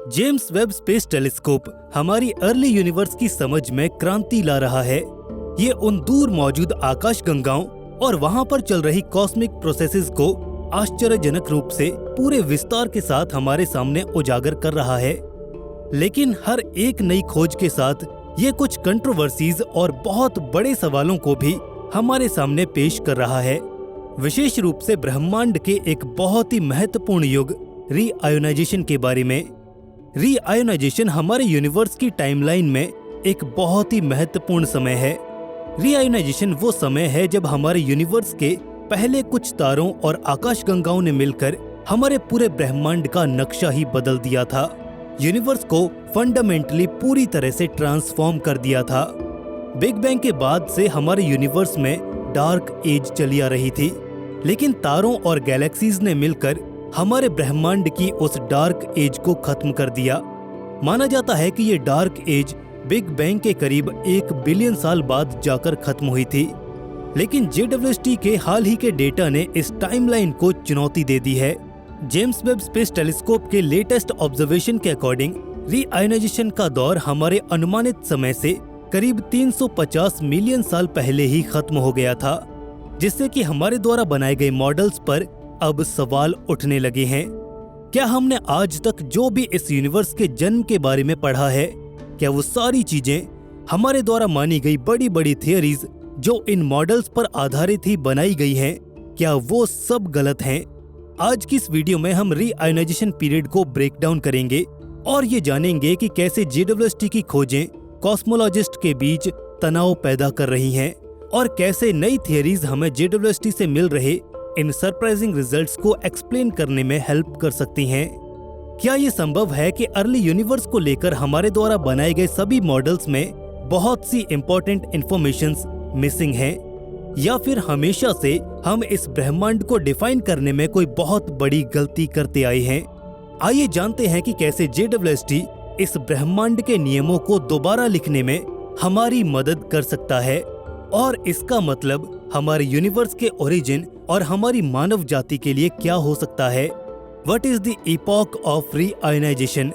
James Webb Space telescope हमारी early universe की समझ में क्रांति ला रहा है। ये उन दूर मौजूद आकाश गंगाओं और वहां पर चल रही कॉस्मिक प्रोसेसेस को आश्चर्यजनक रूप से पूरे विस्तार के साथ हमारे सामने उजागर कर रहा है। लेकिन हर एक नई खोज के साथ ये कुछ कंट्रोवर्सीज और बहुत बड़े सवालों को भी हमारे सामने पेश कर रहा है, विशेष रूप से ब्रह्मांड के एक बहुत ही महत्वपूर्ण युग रीआयोनाइजेशन के बारे में। रीआयोनाइजेशन हमारे यूनिवर्स की टाइमलाइन में एक बहुत ही महत्वपूर्ण समय है। रीआयोनाइजेशन वो समय है जब हमारे यूनिवर्स के पहले कुछ तारों और आकाशगंगाओं ने मिलकर हमारे पूरे ब्रह्मांड का नक्शा ही बदल दिया था, यूनिवर्स को फंडामेंटली पूरी तरह से ट्रांसफॉर्म कर दिया था। बिग बैंग के बाद से हमारे यूनिवर्स में डार्क एज चली आ रही थी, लेकिन तारों और गैलेक्सीज ने मिलकर हमारे ब्रह्मांड की उस डार्क एज को खत्म कर दिया। माना जाता है कि ये डार्क एज बिग बैंग के करीब 1 बिलियन साल बाद जाकर खत्म हुई थी। लेकिन JWST के हाल ही के डेटा ने इस टाइमलाइन को चुनौती दे दी है। जेम्स वेब स्पेस टेलीस्कोप के लेटेस्ट ऑब्जर्वेशन के अकॉर्डिंग रीआयोनाइजेशन का दौर हमारे अनुमानित समय से करीब 350 मिलियन साल पहले ही खत्म हो गया था, जिससे कि हमारे द्वारा बनाए गए मॉडल्स पर अब सवाल उठने लगे हैं। क्या हमने आज तक जो भी इस यूनिवर्स के जन्म के बारे में पढ़ा है, क्या वो सारी चीजें हमारे द्वारा मानी गई बड़ी बड़ी थियरीज जो इन मॉडल्स पर आधारित ही बनाई गई हैं, क्या वो सब गलत हैं? आज की इस वीडियो में हम रीआयोनाइजेशन पीरियड को ब्रेक डाउन करेंगे और ये जानेंगे कि कैसे JWST की खोजें कॉस्मोलॉजिस्ट के बीच तनाव पैदा कर रही हैं और कैसे नई थियरीज हमें JWST से मिल रहे इन सरप्राइजिंग रिजल्ट्स को एक्सप्लेन करने में हेल्प कर सकती हैं। क्या ये संभव है कि अर्ली यूनिवर्स को लेकर हमारे द्वारा बनाए गए सभी मॉडल्स में बहुत सी इंपॉर्टेंट इंफॉर्मेशंस मिसिंग हैं, या फिर हमेशा से हम इस ब्रह्मांड को डिफाइन करने में कोई बहुत बड़ी गलती करते आए हैं? आइए जानते हैं कि कैसे JWST इस ब्रह्मांड के नियमों को दोबारा लिखने में हमारी मदद कर सकता है और इसका मतलब हमारे यूनिवर्स के ओरिजिन और हमारी मानव जाति के लिए क्या हो सकता है। What is the epoch of reionization?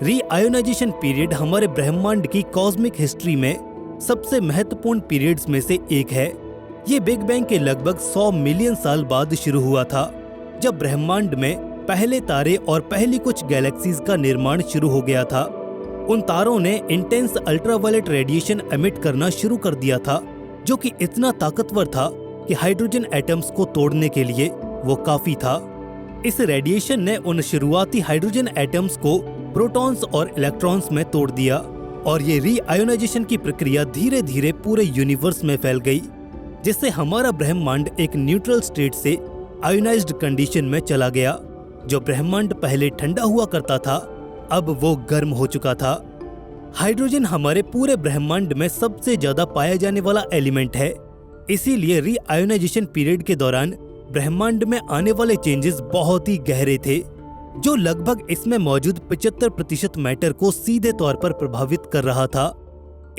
Reionisation period हमारे ब्रह्मांड की कॉस्मिक हिस्ट्री में सबसे महत्वपूर्ण पीरियड्स में से एक है। ये बिग बैंग के लगभग 100 मिलियन साल बाद शुरू हुआ था, जब ब्रह्मांड में पहले तारे और पहली कुछ गैलेक्सीज का निर्माण शुरू हो गया था। उन तारों ने इंटेंस अल्ट्रावायलेट रेडिएशन एमिट करना शुरू कर दिया था, जो कि इतना ताकतवर था कि हाइड्रोजन एटम्स को तोड़ने के लिए वो काफी था। इस रेडिएशन ने उन शुरुआती हाइड्रोजन एटम्स को प्रोटॉन्स और इलेक्ट्रॉन्स में तोड़ दिया और ये रीआयोनाइजेशन की प्रक्रिया धीरे धीरे पूरे यूनिवर्स में फैल गई, जिससे हमारा ब्रह्मांड एक न्यूट्रल स्टेट से आयोनाइज्ड कंडीशन में चला गया। जो ब्रह्मांड पहले ठंडा हुआ करता था, अब वो गर्म हो चुका था। हाइड्रोजन हमारे पूरे ब्रह्मांड में सबसे ज्यादा पाया जाने वाला एलिमेंट है, इसीलिए रीआयोनाइजेशन पीरियड के दौरान ब्रह्मांड में आने वाले चेंजेस बहुत ही गहरे थे, जो लगभग इसमें मौजूद 75% मैटर को सीधे तौर पर प्रभावित कर रहा था।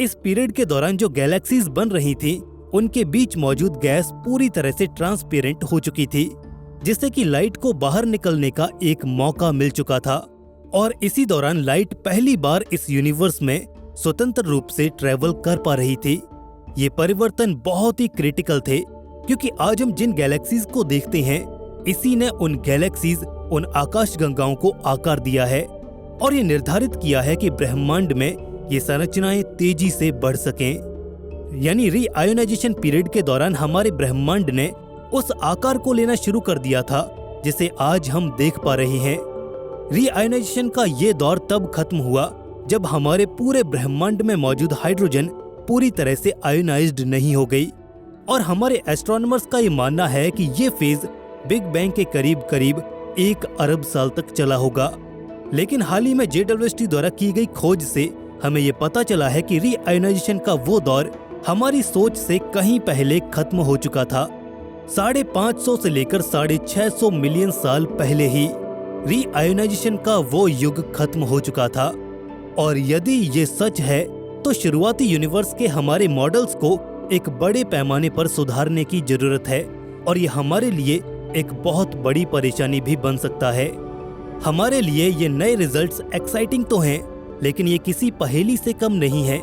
इस पीरियड के दौरान जो गैलेक्सीज बन रही थी, उनके बीच मौजूद गैस पूरी तरह से ट्रांसपेरेंट हो चुकी थी, जिससे कि लाइट को बाहर निकलने का एक मौका मिल चुका था। और इसी दौरान लाइट पहली बार इस यूनिवर्स में स्वतंत्र रूप से ट्रेवल कर पा रही थी। ये परिवर्तन बहुत ही क्रिटिकल थे, क्योंकि आज हम जिन गैलेक्सीज को देखते हैं, इसी ने उन गैलेक्सीज, उन आकाश गंगाओं को आकार दिया है और ये निर्धारित किया है कि ब्रह्मांड में ये संरचनाएं तेजी से बढ़ सकें। यानी रीआयोनाइजेशन पीरियड के दौरान हमारे ब्रह्मांड ने उस आकार को लेना शुरू कर दिया था जिसे आज हम देख पा रहे हैं। रीआयोनाइजेशन का ये दौर तब खत्म हुआ जब हमारे पूरे ब्रह्मांड में मौजूद हाइड्रोजन पूरी तरह से आयोनाइज्ड नहीं हो गई, और हमारे एस्ट्रोनॉमर्स का ये मानना है कि ये फेज बिग बैंग के करीब करीब 1 अरब साल तक चला होगा। लेकिन हाल ही में JWST द्वारा की गई खोज से हमें ये पता चला है कि रीआयोनाइजेशन का वो दौर हमारी सोच से कहीं पहले खत्म हो चुका था। 550 से लेकर 650 मिलियन साल पहले ही रीआयोनाइजेशन का वो युग खत्म हो चुका था। और यदि ये सच है, तो शुरुआती यूनिवर्स के हमारे मॉडल्स को एक बड़े पैमाने पर सुधारने की जरूरत है, और ये हमारे लिए एक बहुत बड़ी परेशानी भी बन सकता है। हमारे लिए ये नए रिजल्ट्स एक्साइटिंग तो हैं, लेकिन ये किसी पहेली से कम नहीं है।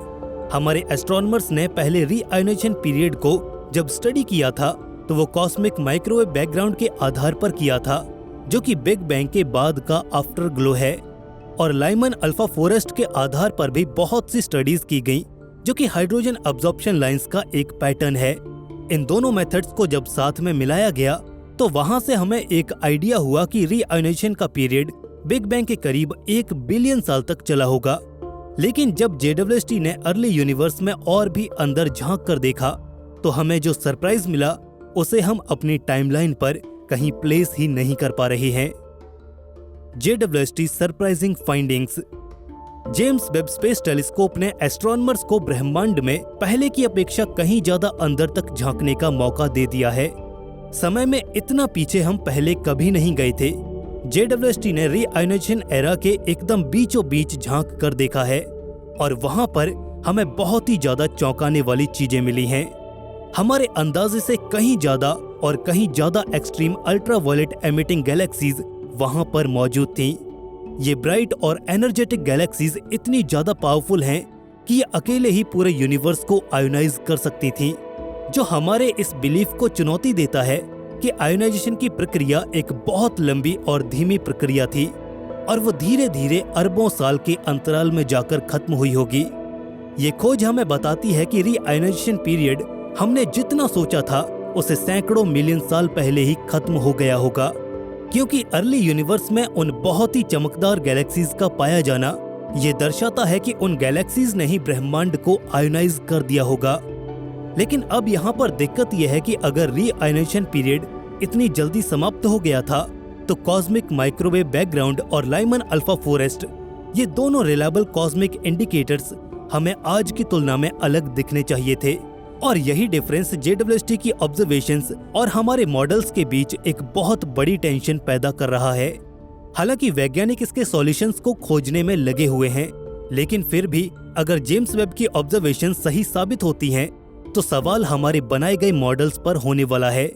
हमारे एस्ट्रोनॉमर्स ने पहले रीआयोनाइजेशन पीरियड को जब स्टडी किया था तो वो कॉस्मिक माइक्रोवेव बैकग्राउंड के आधार पर किया था, जो कि बिग बैंग के बाद का आफ्टर ग्लो है। और लाइमन अल्फा फॉरेस्ट के आधार पर भी बहुत सी स्टडीज की गई, जो कि हाइड्रोजन अब्जॉर्प्शन लाइंस का एक पैटर्न है। इन दोनों मेथड्स को जब साथ में मिलाया गया तो वहां से हमें एक आइडिया हुआ कि रीआयोनाइजेशन का पीरियड बिग बैंग के करीब 1 बिलियन साल तक चला होगा। लेकिन जब JWST ने अर्ली यूनिवर्स में और भी अंदर झांक कर देखा तो हमें जो सरप्राइज मिला उसे हम अपनी टाइमलाइन पर कहीं प्लेस ही नहीं कर पा रहे हैं। JWST surprising findings. James Webb Space telescope ने एस्ट्रोनॉमर्स को ब्रह्मांड में पहले की अपेक्षा कहीं ज्यादा अंदर तक झांकने का मौका दे दिया है। समय में इतना पीछे हम पहले कभी नहीं गए थे। JWST ने रीआयोनाइजेशन एरा के एकदम बीचों बीच झांक कर देखा है और वहां पर हमें बहुत ही ज्यादा चौंकाने वाली चीजें मिली हैं। हमारे अंदाजे से कहीं ज्यादा और कहीं ज्यादा एक्सट्रीम अल्ट्रावायलेट एमिटिंग गैलेक्सीज वहां पर मौजूद थीं। ये ब्राइट और एनर्जेटिक गैलेक्सीज इतनी ज्यादा पावरफुल हैं कि ये अकेले ही पूरे यूनिवर्स को आयोनाइज कर सकती थीं, जो हमारे इस बिलीफ को चुनौती देता है कि आयोनाइजेशन की प्रक्रिया एक बहुत लंबी और धीमी प्रक्रिया थी और वो धीरे धीरे अरबों साल के अंतराल में जाकर खत्म हुई होगी। ये खोज हमें बताती है कि रीआयोनाइजेशन पीरियड हमने जितना सोचा था उसे सैकड़ों मिलियन साल पहले ही खत्म हो गया होगा, क्योंकि अर्ली यूनिवर्स में उन बहुत ही चमकदार गैलेक्सीज का पाया जाना ये दर्शाता है कि उन गैलेक्सीज ने ही ब्रह्मांड को आयोनाइज कर दिया होगा। लेकिन अब यहाँ पर दिक्कत यह है कि अगर रीआयोनाइजेशन पीरियड इतनी जल्दी समाप्त हो गया था तो कॉस्मिक माइक्रोवेव बैकग्राउंड और लाइमन अल्फा फॉरेस्ट, ये दोनों रिलायबल कॉस्मिक इंडिकेटर्स हमें आज की तुलना में अलग दिखने चाहिए थे। और यही डिफरेंस JWST की ऑब्जर्वेशंस और हमारे मॉडल्स के बीच एक बहुत बड़ी टेंशन पैदा कर रहा है। हालांकि वैज्ञानिक इसके सॉल्यूशंस को खोजने में लगे हुए हैं, लेकिन फिर भी अगर जेम्स वेब की ऑब्जर्वेशन सही साबित होती हैं तो सवाल हमारे बनाए गए मॉडल्स पर होने वाला है।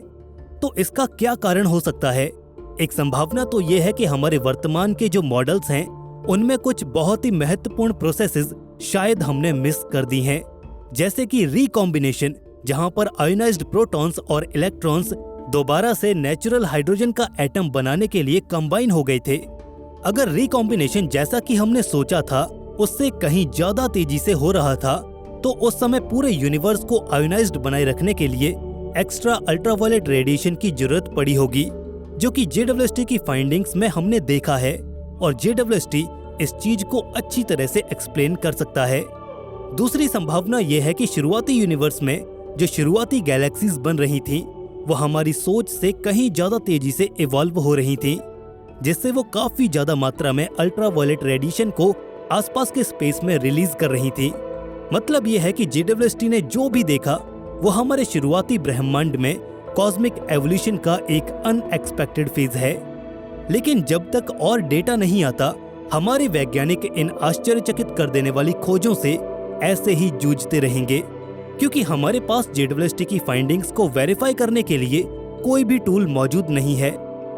तो इसका क्या कारण हो सकता है? एक संभावना तो ये है कि हमारे वर्तमान के जो मॉडल्स हैं उनमें कुछ बहुत ही महत्वपूर्ण प्रोसेसेस शायद हमने मिस कर दी हैं, जैसे कि रिकॉम्बिनेशन, जहां पर आयोनाइज्ड प्रोटॉन्स और इलेक्ट्रॉन्स दोबारा से नेचुरल हाइड्रोजन का एटम बनाने के लिए कंबाइन हो गए थे। अगर रिकॉम्बिनेशन जैसा कि हमने सोचा था उससे कहीं ज्यादा तेजी से हो रहा था तो उस समय पूरे यूनिवर्स को आयोनाइज्ड बनाए रखने के लिए एक्स्ट्रा अल्ट्रावायलेट रेडिएशन की जरूरत पड़ी होगी, जो कि JWST की फाइंडिंग्स में हमने देखा है और JWST इस चीज को अच्छी तरह से एक्सप्लेन कर सकता है। दूसरी संभावना यह है कि शुरुआती यूनिवर्स में जो शुरुआती गैलेक्सीज बन रही थीं, वो हमारी सोच से कहीं ज्यादा तेजी से इवॉल्व हो रही थीं, जिससे वो काफी ज्यादा मात्रा में अल्ट्रावायलेट रेडिएशन को आसपास के स्पेस में रिलीज कर रही थी। मतलब यह है कि JWST ने जो भी देखा वो हमारे शुरुआती ब्रह्मांड में कॉस्मिक एवोल्यूशन का एक अनएक्सपेक्टेड फेज है। लेकिन जब तक और डेटा नहीं आता, हमारे वैज्ञानिक इन आश्चर्यचकित कर देने वाली खोजों से ऐसे ही जूझते रहेंगे, क्योंकि हमारे पास JWST की फाइंडिंग्स को वेरीफाई करने के लिए कोई भी टूल मौजूद नहीं है,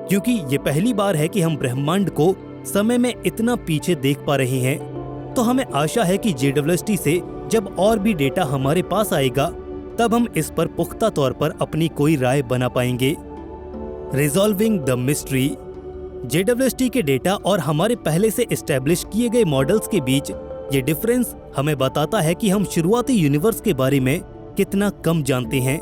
क्योंकि ये पहली बार है कि हम ब्रह्मांड को समय में इतना पीछे देख पा रहे हैं। तो हमें आशा है कि JWST से जब और भी डेटा हमारे पास आएगा तब हम इस पर पुख्ता तौर पर अपनी कोई राय बना पाएंगे। Resolving the mystery. JWST के डेटा और हमारे पहले से एस्टेब्लिश किए गए मॉडल्स के बीच ये डिफरेंस हमें बताता है कि हम शुरुआती यूनिवर्स के बारे में कितना कम जानते हैं।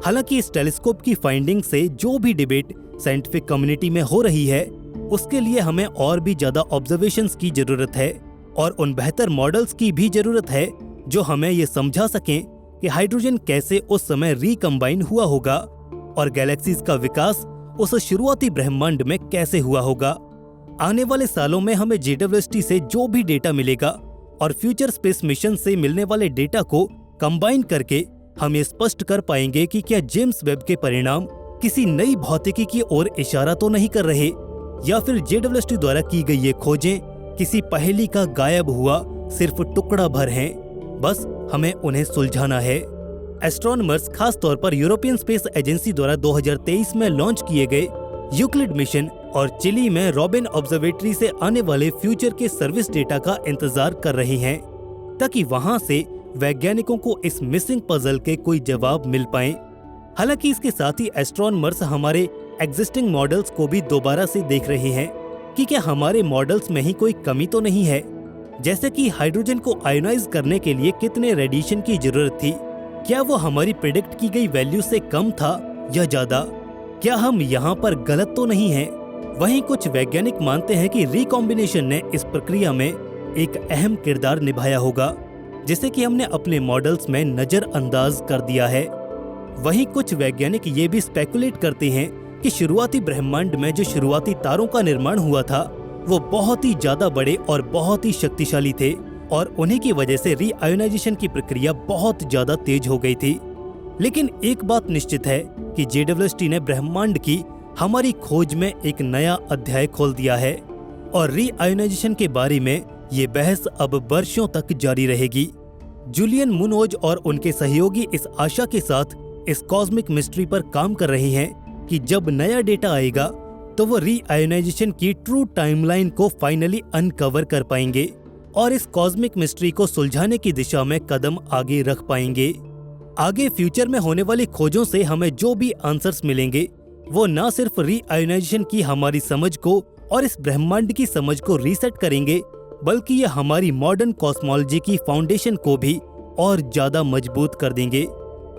हालांकि इस टेलीस्कोप की फाइंडिंग से जो भी डिबेट साइंटिफिक कम्युनिटी में हो रही है, उसके लिए हमें और भी ज्यादा ऑब्जर्वेशंस की जरूरत है और उन बेहतर मॉडल्स की भी जरूरत है जो हमें ये समझा सकें कि हाइड्रोजन कैसे उस समय रिकम्बाइन हुआ होगा और गैलेक्सीज का विकास उस शुरुआती ब्रह्मांड में कैसे हुआ होगा। आने वाले सालों में हमें JWST से जो भी डेटा मिलेगा और फ्यूचर स्पेस मिशन से मिलने वाले डेटा को कंबाइन करके हम ये स्पष्ट कर पाएंगे कि क्या जेम्स वेब के परिणाम किसी नई भौतिकी की ओर इशारा तो नहीं कर रहे, या फिर JWST द्वारा की गई ये खोजें किसी पहेली का गायब हुआ सिर्फ टुकड़ा भर हैं। बस हमें उन्हें सुलझाना है। एस्ट्रोनॉमर्स, खास तौर पर यूरोपियन स्पेस एजेंसी द्वारा 2023 में लॉन्च किए गए यूक्लिड मिशन और चिली में रॉबिन ऑब्जर्वेटरी से आने वाले फ्यूचर के सर्विस डेटा का इंतजार कर रही हैं, ताकि वहां से वैज्ञानिकों को इस मिसिंग पजल के कोई जवाब मिल पाए। हालांकि इसके साथ ही एस्ट्रोनॉमर्स हमारे एग्जिस्टिंग मॉडल्स को भी दोबारा से देख रहे हैं कि क्या हमारे मॉडल्स में ही कोई कमी तो नहीं है। जैसे कि हाइड्रोजन को आयोनाइज करने के लिए कितने रेडिएशन की जरूरत थी, क्या वो हमारी प्रेडिक्ट की गई वैल्यू से कम था या ज्यादा, क्या हम यहाँ पर गलत तो नहीं हैं। वहीं कुछ वैज्ञानिक मानते हैं कि रिकॉम्बिनेशन ने इस प्रक्रिया में एक अहम किरदार निभाया होगा, जिसे कि हमने अपने मॉडल्स में नजरअंदाज कर दिया है। वहीं कुछ वैज्ञानिक ये भी स्पेकुलेट करते हैं कि शुरुआती ब्रह्मांड में जो शुरुआती तारों का निर्माण हुआ था वो बहुत ही ज्यादा बड़े और बहुत ही शक्तिशाली थे, और उन्हीं की वजह से रीआयोनाइजेशन की प्रक्रिया बहुत ज्यादा तेज हो गई थी। लेकिन एक बात निश्चित है कि JWST ने ब्रह्मांड की हमारी खोज में एक नया अध्याय खोल दिया है, और रीआयोनाइजेशन के बारे में ये बहस अब वर्षों तक जारी रहेगी। जूलियन मुनोज और उनके सहयोगी इस आशा के साथ इस कॉस्मिक मिस्ट्री पर काम कर रहे हैं कि जब नया डेटा आएगा तो वो रीआयोनाइजेशन की ट्रू टाइमलाइन को फाइनली अनकवर कर पाएंगे और इस कॉस्मिक मिस्ट्री को सुलझाने की दिशा में कदम आगे रख पाएंगे। आगे फ्यूचर में होने वाली खोजों से हमें जो भी आंसर्स मिलेंगे वो न सिर्फ रीआयोनाइजेशन की हमारी समझ को और इस ब्रह्मांड की समझ को रीसेट करेंगे, बल्कि ये हमारी मॉडर्न कॉस्मोलॉजी की फाउंडेशन को भी और ज्यादा मजबूत कर देंगे।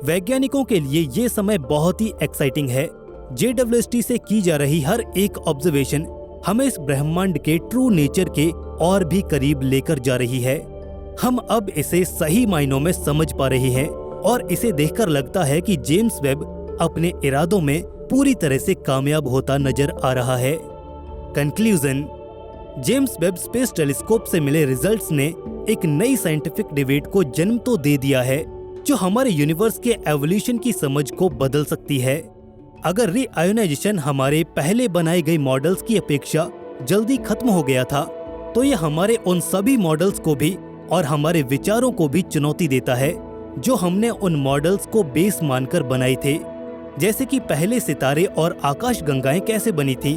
वैज्ञानिकों के लिए ये समय बहुत ही एक्साइटिंग है। JWST से की जा रही हर एक ऑब्जर्वेशन हमें इस ब्रह्मांड के ट्रू नेचर के और भी करीब लेकर जा रही है। हम अब इसे सही मायनों में समझ पा रहे हैं और इसे देखकर लगता है कि जेम्स वेब अपने इरादों में पूरी तरह से कामयाब होता नजर आ रहा है। Conclusion, James Webb Space telescope से मिले रिजल्ट्स ने एक नई साइंटिफिक डिबेट को जन्म तो दे दिया है, जो हमारे यूनिवर्स के एवोल्यूशन की समझ को बदल सकती है। अगर रीआयोनाइजेशन हमारे पहले बनाए गए मॉडल्स की अपेक्षा जल्दी खत्म हो गया था, तो ये हमारे उन सभी मॉडल्स को भी और हमारे विचारों को भी चुनौती देता है जो हमने उन मॉडल्स को बेस मानकर बनाए थे। जैसे कि पहले सितारे और आकाश गंगाएं कैसे बनी थी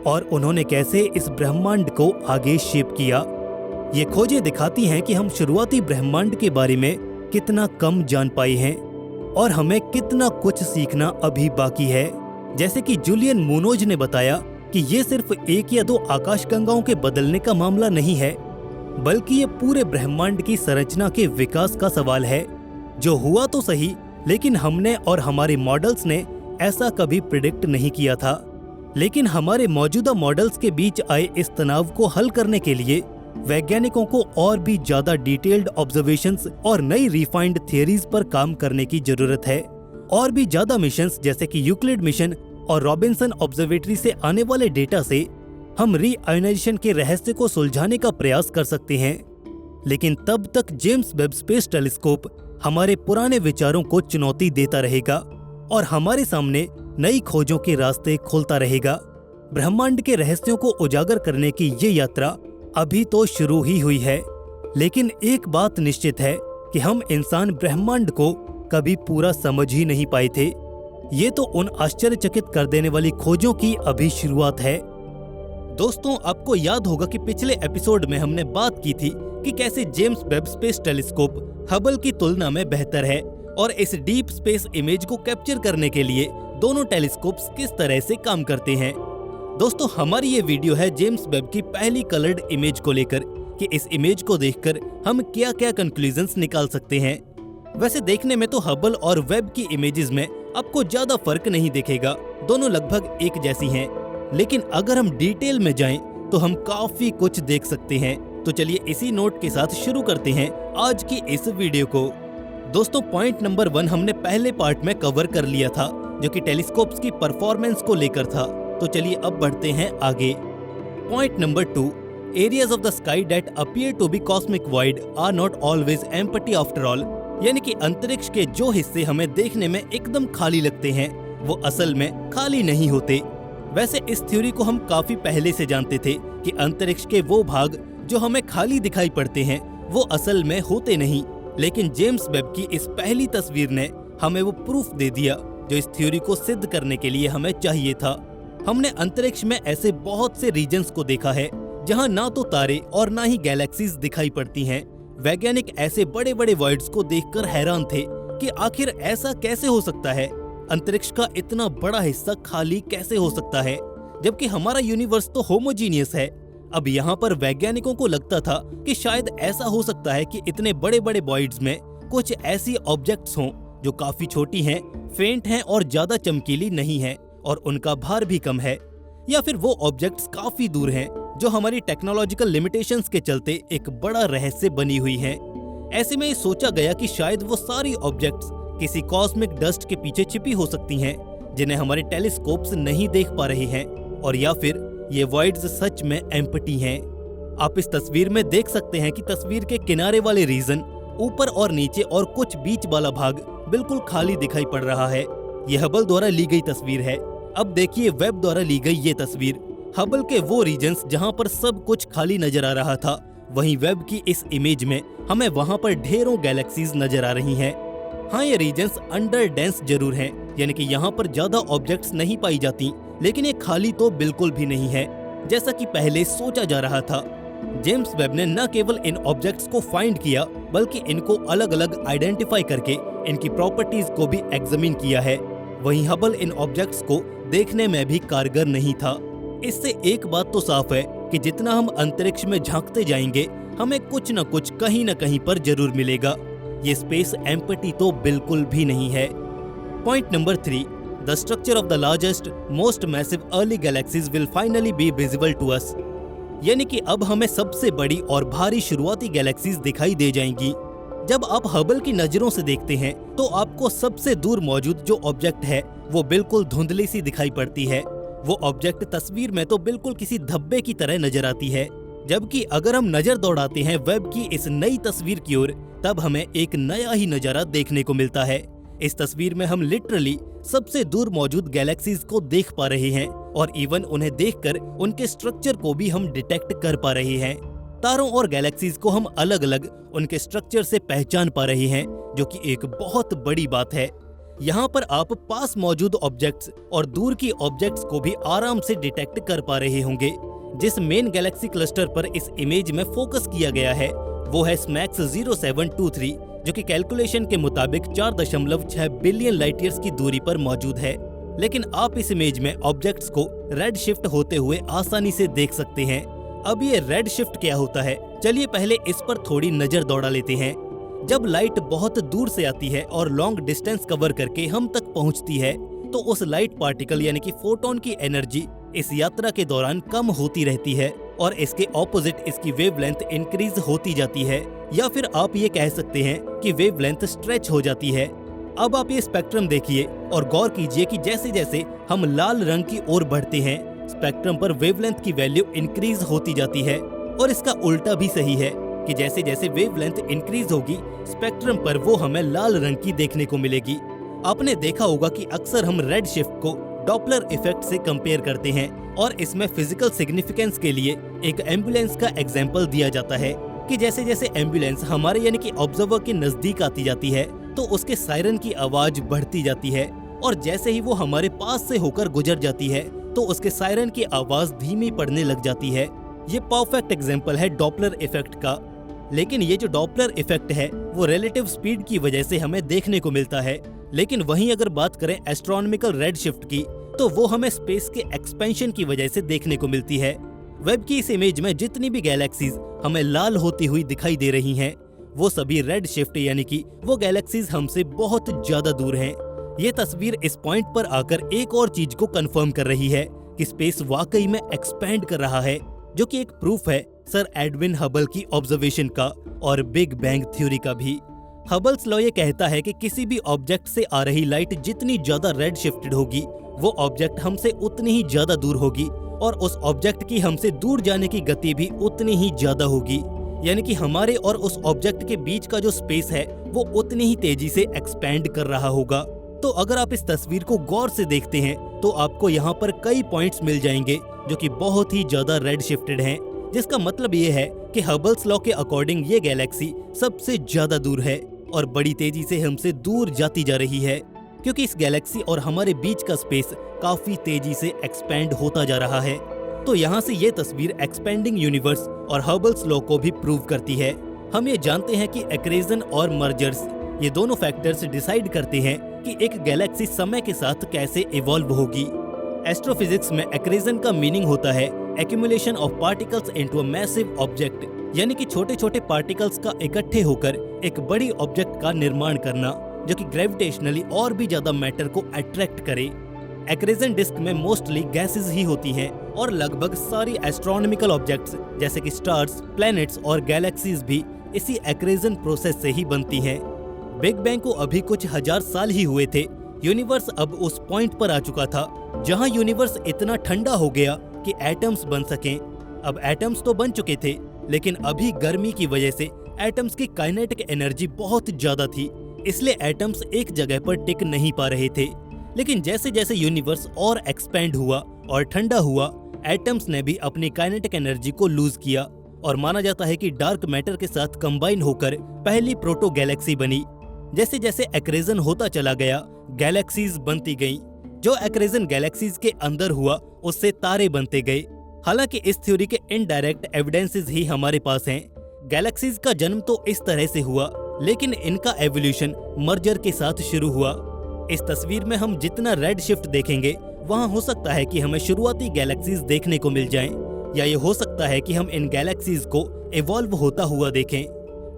और उन्होंने कैसे इस ब्रह्मांड को आगे शेप किया। ये खोजें दिखाती हैं कि हम शुरुआती ब्रह्मांड के बारे में कितना कम जान पाए हैं और हमें कितना कुछ सीखना अभी बाकी है। जैसे कि जूलियन मुनोज ने बताया कि ये सिर्फ एक या दो आकाशगंगाओं के बदलने का मामला नहीं है, बल्कि ये पूरे ब्रह्मांड की संरचना के विकास का सवाल है, जो हुआ तो सही, लेकिन हमने और हमारे मॉडल्स ने ऐसा कभी प्रिडिक्ट नहीं किया था। लेकिन हमारे मौजूदा मॉडल्स के बीच आए इस तनाव को हल करने के लिए वैज्ञानिकों को और भी ज्यादा डिटेल्ड ऑब्जर्वेशंस और नई रिफाइंड थियरीज पर काम करने की जरूरत है। और भी ज्यादा मिशंस जैसे कि यूक्लिड मिशन और रॉबिन्सन ऑब्जर्वेटरी से आने वाले डेटा से हम रीआयोनाइजेशन के रहस्य को सुलझाने का प्रयास कर सकते हैं। लेकिन तब तक जेम्स वेब स्पेस टेलीस्कोप हमारे पुराने विचारों को चुनौती देता रहेगा और हमारे सामने नई खोजों के रास्ते खोलता रहेगा। ब्रह्मांड के रहस्यों को उजागर करने की ये यात्रा अभी तो शुरू ही हुई है, लेकिन एक बात निश्चित है कि हम इंसान ब्रह्मांड को कभी पूरा समझ ही नहीं पाए थे। ये तो उन आश्चर्यचकित कर देने वाली खोजों की अभी शुरुआत है। दोस्तों, आपको याद होगा कि पिछले एपिसोड में हमने बात की थी कि कैसे James Webb Space telescope Hubble की तुलना में बेहतर है और इस डीप स्पेस इमेज को कैप्चर करने के लिए दोनों टेलीस्कोप्स किस तरह से काम करते हैं। दोस्तों, हमारी ये वीडियो है जेम्स वेब की पहली कलर्ड इमेज को लेकर कि इस इमेज को देखकर हम क्या क्या कंक्लूजन्स निकाल सकते हैं। वैसे देखने में तो हबल और वेब की इमेजेस में आपको ज्यादा फर्क नहीं दिखेगा, दोनों लगभग एक जैसी हैं। लेकिन अगर हम डिटेल में जाएं तो हम काफी कुछ देख सकते हैं। तो चलिए इसी नोट के साथ शुरू करते हैं आज की इस वीडियो को। दोस्तों, पॉइंट नंबर 1 हमने पहले पार्ट में कवर कर लिया था, जो कि टेलीस्कोप्स की परफॉर्मेंस को लेकर था। तो चलिए अब बढ़ते हैं आगे। Point number 2, areas of the sky that appear to be cosmic void are not always empty after all. यानी कि अंतरिक्ष के जो हिस्से हमें देखने में एकदम खाली लगते हैं वो असल में खाली नहीं होते। वैसे इस थ्योरी को हम काफी पहले से जानते थे कि अंतरिक्ष के वो भाग जो हमें खाली दिखाई पड़ते हैं वो असल में होते नहीं, लेकिन जेम्स वेब की इस पहली तस्वीर ने हमें वो प्रूफ दे दिया जो इस थ्योरी को सिद्ध करने के लिए हमें चाहिए था। हमने अंतरिक्ष में ऐसे बहुत से रीजन्स को देखा है जहां ना तो तारे और ना ही गैलेक्सीज दिखाई पड़ती हैं। वैज्ञानिक ऐसे बड़े बड़े वॉइड्स को देखकर हैरान थे कि आखिर ऐसा कैसे हो सकता है, अंतरिक्ष का इतना बड़ा हिस्सा खाली कैसे हो सकता है, जबकि हमारा यूनिवर्स तो होमोजीनियस है। अब यहाँ पर वैज्ञानिकों को लगता था कि शायद ऐसा हो सकता है कि इतने बड़े बड़े वॉइड्स में कुछ ऐसी ऑब्जेक्ट्स हों जो काफी छोटी हैं, फेंट हैं और ज्यादा चमकीली नहीं है और उनका भार भी कम है, या फिर वो ऑब्जेक्ट्स काफी दूर हैं जो हमारी टेक्नोलॉजिकल लिमिटेशंस के चलते एक बड़ा रहस्य बनी हुई हैं। ऐसे में सोचा गया कि शायद वो सारी ऑब्जेक्ट्स किसी कॉस्मिक डस्ट के पीछे छिपी हो सकती हैं जिन्हें हमारे टेलीस्कोप्स नहीं देख पा रहे हैं, और या फिर ये वॉइड्स सच में एम्प्टी हैं। आप इस तस्वीर में देख सकते हैं कि तस्वीर के किनारे वाले रीजन, ऊपर और नीचे और कुछ बीच वाला भाग बिल्कुल खाली दिखाई पड़ रहा है। ये हबल द्वारा ली गई तस्वीर है। अब देखिए वेब द्वारा ली गई ये तस्वीर। हबल के वो रीजन्स जहां पर सब कुछ खाली नजर आ रहा था, वहीं वेब की इस इमेज में हमें वहां पर ढेरों गैलेक्सीज नजर आ रही हैं। हाँ, ये रीजन्स अंडर डेंस जरूर हैं, यानी कि यहाँ पर ज्यादा ऑब्जेक्ट्स नहीं पाई जाती, लेकिन ये खाली तो बिल्कुल भी नहीं है जैसा कि पहले सोचा जा रहा था। जेम्स वेब ने न केवल इन ऑब्जेक्ट्स को फाइंड किया, बल्कि इनको अलग अलग आइडेंटिफाई करके इनकी प्रॉपर्टीज को भी एग्जामिन किया है। वहीं हबल इन ऑब्जेक्ट्स को देखने में भी कारगर नहीं था। इससे एक बात तो साफ है कि जितना हम अंतरिक्ष में झांकते जाएंगे, हमें कुछ न कुछ कहीं न कहीं पर जरूर मिलेगा। ये स्पेस एम्प्टी तो बिल्कुल भी नहीं है। Point number 3, the structure of the largest most massive early galaxies will finally be visible to us. यानी कि अब हमें सबसे बड़ी और भारी शुरुआती गैलेक्सीज दिखाई दे जाएंगी। जब आप हबल की नजरों से देखते हैं तो आपको सबसे दूर मौजूद जो ऑब्जेक्ट है वो बिल्कुल धुंधली सी दिखाई पड़ती है। वो ऑब्जेक्ट तस्वीर में तो बिल्कुल किसी धब्बे की तरह नजर आती है, जबकि अगर हम नजर दौड़ाते हैं वेब की इस नई तस्वीर की ओर, तब हमें एक नया ही नजारा देखने को मिलता है। इस तस्वीर में हम लिटरली सबसे दूर मौजूद गैलेक्सीज को देख पा रहे हैं, और इवन उन्हें देखकर उनके स्ट्रक्चर को भी हम डिटेक्ट कर पा रहे हैं। तारों और गैलेक्सीज को हम अलग अलग उनके स्ट्रक्चर से पहचान पा रहे हैं, जो कि एक बहुत बड़ी बात है। यहाँ पर आप पास मौजूद ऑब्जेक्ट्स और दूर की ऑब्जेक्ट्स को भी आराम से डिटेक्ट कर पा रहे होंगे। जिस मेन गैलेक्सी क्लस्टर पर इस इमेज में फोकस किया गया है वो है स्मैक्स 0723, जो कि कैलकुलेशन के मुताबिक 4.6 बिलियन लाइट ईयर्स की दूरी पर मौजूद है। लेकिन आप इस इमेज में ऑब्जेक्ट्स को रेड शिफ्ट होते हुए आसानी से देख सकते हैं। अब ये रेड शिफ्ट क्या होता है, चलिए पहले इस पर थोड़ी नजर दौड़ा लेते हैं। जब लाइट बहुत दूर से आती है और लॉन्ग डिस्टेंस कवर करके हम तक पहुंचती है, तो उस लाइट पार्टिकल यानी कि फोटोन की एनर्जी इस यात्रा के दौरान कम होती रहती है, और इसके ऑपोजिट इसकी वेवलेंथ इंक्रीज होती जाती है, या फिर आप ये कह सकते हैं कि वेवलेंथ स्ट्रेच हो जाती है। अब आप ये स्पेक्ट्रम देखिए और गौर कीजिए कि जैसे जैसे हम लाल रंग की ओर बढ़ते हैं, स्पेक्ट्रम पर वेवलेंथ की वैल्यू इंक्रीज होती जाती है, और इसका उल्टा भी सही है कि जैसे जैसे वेवलेंथ इंक्रीज होगी, स्पेक्ट्रम पर वो हमें लाल रंग की देखने को मिलेगी। आपने देखा होगा कि अक्सर हम रेड शिफ्ट को डॉपलर इफेक्ट से कंपेयर करते हैं, और इसमें फिजिकल सिग्निफिकेंस के लिए एक एम्बुलेंस का एग्जाम्पल दिया जाता है कि जैसे जैसे एम्बुलेंस हमारे यानी कि ऑब्जर्वर के नजदीक आती जाती है, तो उसके सायरन की आवाज बढ़ती जाती है, और जैसे ही वो हमारे पास से होकर गुजर जाती है, तो उसके सायरन की आवाज धीमी पड़ने लग जाती है। ये परफेक्ट एग्जाम्पल है डॉपलर इफेक्ट का। लेकिन ये जो डॉपलर इफेक्ट है वो रिलेटिव स्पीड की वजह से हमें देखने को मिलता है। लेकिन वहीं अगर बात करें एस्ट्रोनॉमिकल रेड शिफ्ट की, तो वो हमें स्पेस के एक्सपेंशन की वजह से देखने को मिलती है। वेब की इस इमेज में जितनी भी गैलेक्सीज हमें लाल होती हुई दिखाई दे रही हैं, वो सभी रेड शिफ्ट यानी कि वो गैलेक्सीज हमसे बहुत ज्यादा दूर हैं। ये तस्वीर इस पॉइंट पर आकर एक और चीज को कंफर्म कर रही है कि स्पेस वाकई में एक्सपैंड कर रहा है, जो कि एक प्रूफ है सर एडविन हबल की ऑब्जर्वेशन का और बिग बैंग थ्योरी का भी। हबल्स लॉ ये कहता है कि किसी भी ऑब्जेक्ट से आ रही लाइट जितनी ज्यादा रेड शिफ्टेड होगी, वो ऑब्जेक्ट हमसे उतनी ही ज्यादा दूर होगी, और उस ऑब्जेक्ट की हमसे दूर जाने की गति भी उतनी ही ज्यादा होगी। यानी कि हमारे और उस ऑब्जेक्ट के बीच का जो स्पेस है वो उतनी ही तेजी से एक्सपैंड कर रहा होगा। तो अगर आप इस तस्वीर को गौर से देखते हैं तो आपको यहाँ पर कई पॉइंट्स मिल जाएंगे जो कि बहुत ही ज्यादा रेड शिफ्टेड हैं, जिसका मतलब ये है कि हबल्स लॉ के अकॉर्डिंग ये गैलेक्सी सबसे ज्यादा दूर है और बड़ी तेजी से हमसे दूर जाती जा रही है। क्योंकि इस गैलेक्सी और हमारे बीच का स्पेस काफी तेजी से एक्सपैंड होता जा रहा है। तो यहाँ से ये तस्वीर एक्सपेंडिंग यूनिवर्स और हर्बल्स लॉ को भी प्रूव करती है। हम ये जानते हैं कि एक्रेजन और मर्जर्स, ये दोनों फैक्टर्स डिसाइड करते हैं कि एक गैलेक्सी समय के साथ कैसे इवॉल्व होगी। एस्ट्रोफिजिक्स में एक्रेजन का मीनिंग होता है accumulation of particles into a massive object, यानी कि छोटे छोटे पार्टिकल्स का इकट्ठे होकर एक बड़ी ऑब्जेक्ट का निर्माण करना जो कि ग्रेविटेशनली और भी ज्यादा मैटर को अट्रैक्ट करे। एक्रेजन डिस्क में मोस्टली गैसेस ही होती हैं और लगभग सारी एस्ट्रोनॉमिकल ऑब्जेक्ट्स जैसे कि स्टार्स, प्लैनेट्स और गैलेक्सीज भी इसी एक्रेजन प्रोसेस से ही बनती हैं। बिग बैंग को अभी कुछ हजार साल ही हुए थे। यूनिवर्स अब उस पॉइंट पर आ चुका था जहां यूनिवर्स इतना ठंडा हो गया कि एटम्स बन सकें। अब एटम्स तो बन चुके थे, लेकिन अभी गर्मी की वजह से एटम्स की काइनेटिक एनर्जी बहुत ज्यादा थी, इसलिए एटम्स एक जगह पर टिक नहीं पा रहे थे। लेकिन जैसे जैसे यूनिवर्स और एक्सपैंड हुआ और ठंडा हुआ, एटम्स ने भी अपनी काइनेटिक एनर्जी को लूज किया और माना जाता है कि डार्क मैटर के साथ कंबाइन होकर पहली प्रोटो गैलेक्सी बनी। जैसे जैसे एक्रेजन होता चला गया, गैलेक्सीज बनती गईं। जो एक्रेजन गैलेक्सीज के अंदर हुआ, उससे तारे बनते गए। हालांकि इस थ्योरी के इनडायरेक्ट एविडेंसेस ही हमारे पास हैं। गैलेक्सीज का जन्म तो इस तरह से हुआ, लेकिन इनका एवोल्यूशन मर्जर के साथ शुरू हुआ। इस तस्वीर में हम जितना रेड शिफ्ट देखेंगे, वहाँ हो सकता है कि हमें शुरुआती गैलेक्सीज देखने को मिल जाएं, या ये हो सकता है कि हम इन गैलेक्सीज को इवॉल्व होता हुआ देखें।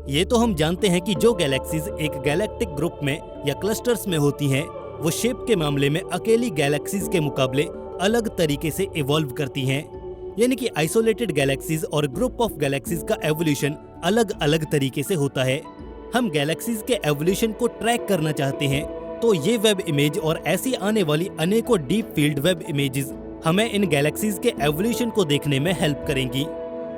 ये तो हम जानते हैं कि जो गैलेक्सीज एक गैलेक्टिक ग्रुप में या क्लस्टर्स में होती हैं, वो शेप के मामले में अकेली गैलेक्सीज के मुकाबले अलग तरीके से इवॉल्व करती हैं। यानी कि आइसोलेटेड गैलेक्सीज और ग्रुप ऑफ गैलेक्सीज का एवोल्यूशन अलग अलग तरीके से होता है। हम गैलेक्सीज के एवोल्यूशन को ट्रैक करना चाहते हैं, तो ये वेब इमेज और ऐसी आने वाली अनेकों डीप फील्ड वेब इमेजेस हमें इन गैलेक्सीज के एवोल्यूशन को देखने में हेल्प करेंगी।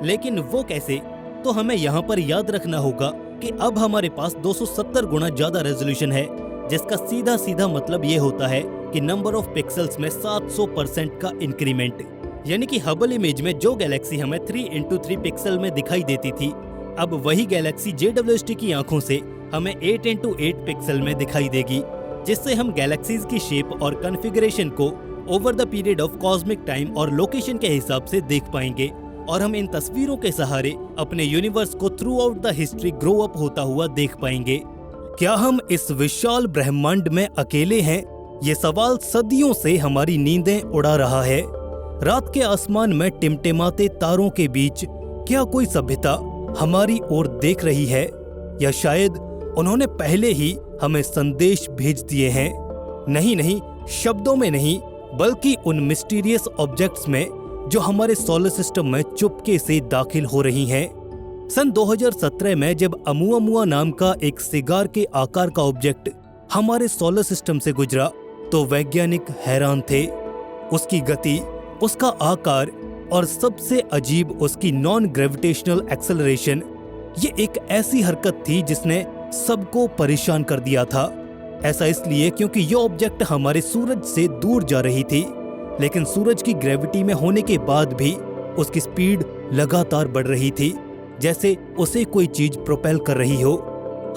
लेकिन वो कैसे? तो हमें यहाँ पर याद रखना होगा कि अब हमारे पास 270 गुना ज्यादा रेजोल्यूशन है, जिसका सीधा सीधा मतलब ये होता है कि नंबर ऑफ पिक्सल्स में 700% का इंक्रीमेंट। यानी कि हबल इमेज में जो गैलेक्सी हमें 3x3 पिक्सल में दिखाई देती थी, अब वही गैलेक्सी JWST की आंखों से हमें 8x8 पिक्सल में दिखाई देगी, जिससे हम गैलेक्सीज की शेप और कॉन्फ़िगरेशन को over the period of cosmic time और लोकेशन के हिसाब से देख पाएंगे, और हम इन तस्वीरों के सहारे अपने यूनिवर्स को through out the history grow up होता हुआ देख पाएंगे। क्या हम इस विशाल ब्रह्मांड में अकेले हैं? ये सवाल सदियों से हमारी नींदें उड़ा रहा है। रात के आसमान में टिमटिमाते तारों के बीच क्या कोई सभ्यता हमारी ओर देख रही है, या शायद उन्होंने पहले ही हमें संदेश भेज दिए हैं? नहीं, शब्दों में नहीं, बल्कि उन मिस्टीरियस ऑब्जेक्ट्स में जो हमारे सोलर सिस्टम में चुपके से दाखिल हो रही हैं। सन 2017 में जब अमुआमुआ नाम का एक सिगार के आकार का ऑब्जेक्ट हमारे सोलर सिस्टम से गुजरा, तो वैज्ञानिक हैरान थे। उसकी गति, उसका आकार और सबसे अजीब उसकी नॉन ग्रेविटेशनल एक्सेलरेशन। ये एक ऐसी हरकत थी जिसने सबको परेशान कर दिया था। ऐसा इसलिए क्योंकि यह ऑब्जेक्ट हमारे सूरज से दूर जा रही थी, लेकिन सूरज की ग्रेविटी में होने के बाद भी उसकी स्पीड लगातार बढ़ रही थी, जैसे उसे कोई चीज प्रोपेल कर रही हो।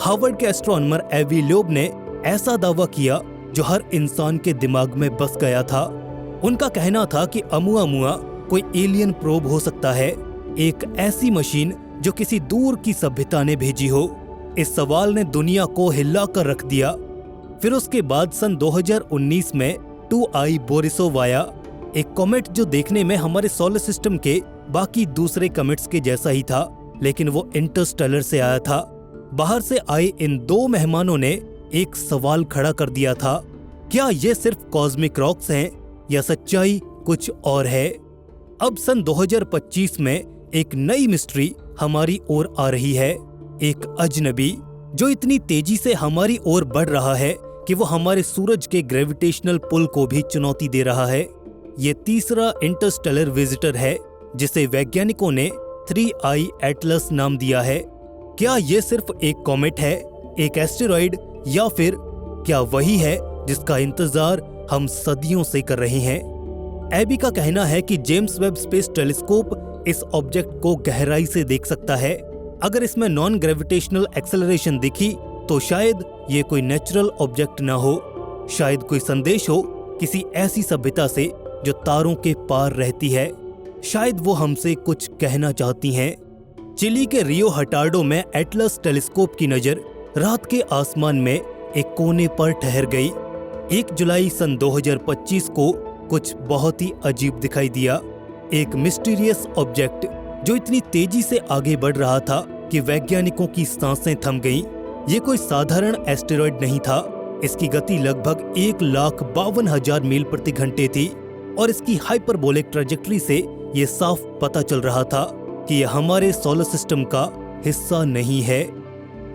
हार्वर्ड के एस्ट्रोनॉमर एवी लोब ने ऐसा दावा किया जो हर इंसान के दिमाग में बस गया था। उनका कहना था कि अमुआमुआ कोई एलियन प्रोब हो सकता है, एक ऐसी मशीन जो किसी दूर की सभ्यता ने भेजी हो। इस सवाल ने दुनिया को हिला कर रख दिया। फिर उसके बाद सन 2019 में 2I बोरिसोव आया, एक कॉमेट जो देखने में हमारे सोलर सिस्टम के बाकी दूसरे कॉमेट्स के जैसा ही था, लेकिन वो इंटरस्टेलर से आया था। बाहर से आए इन दो मेहमानों ने एक सवाल खड़ा कर दिया था, क्या ये सिर्फ कॉस्मिक रॉक्स हैं या सच्चाई कुछ और है? अब सन 2025 में एक नई मिस्ट्री हमारी ओर आ रही है, एक अजनबी जो इतनी तेजी से हमारी ओर बढ़ रहा है कि वो हमारे सूरज के ग्रेविटेशनल पुल को भी चुनौती दे रहा है। ये तीसरा इंटरस्टेलर विजिटर है जिसे वैज्ञानिकों ने 3I एटलस नाम दिया है। क्या ये सिर्फ एक कॉमेट है, एक एस्टेरॉइड, या फिर क्या वही है जिसका इंतजार हम सदियों से कर रहे हैं? एबी का कहना है कि जेम्स वेब स्पेस टेलीस्कोप इस ऑब्जेक्ट को गहराई से देख सकता है। अगर इसमें नॉन ग्रेविटेशनल एक्सेलरेशन दिखी तो शायद ये कोई नेचुरल ऑब्जेक्ट ना हो, शायद कोई संदेश हो किसी ऐसी सभ्यता से जो तारों के पार रहती है। शायद वो हमसे कुछ कहना चाहती हैं। चिली के रियो हटार्डो में एटलस टेलीस्कोप की नजर रात के आसमान में एक कोने पर ठहर गई। 1 जुलाई सन 2025 को कुछ बहुत ही अजीब दिखाई दिया। एक मिस्टीरियस ऑब्जेक्ट जो इतनी तेजी से आगे बढ़ रहा था कि वैज्ञानिकों की सांसें थम गईं। ये कोई साधारण एस्टेरॉयड नहीं था। इसकी गति लगभग 1,52,000 मील प्रति घंटे थी और इसकी हाइपरबोलिक ट्रैजेक्टरी से ये साफ पता चल रहा था कि यह हमारे सोलर सिस्टम का हिस्सा नहीं है।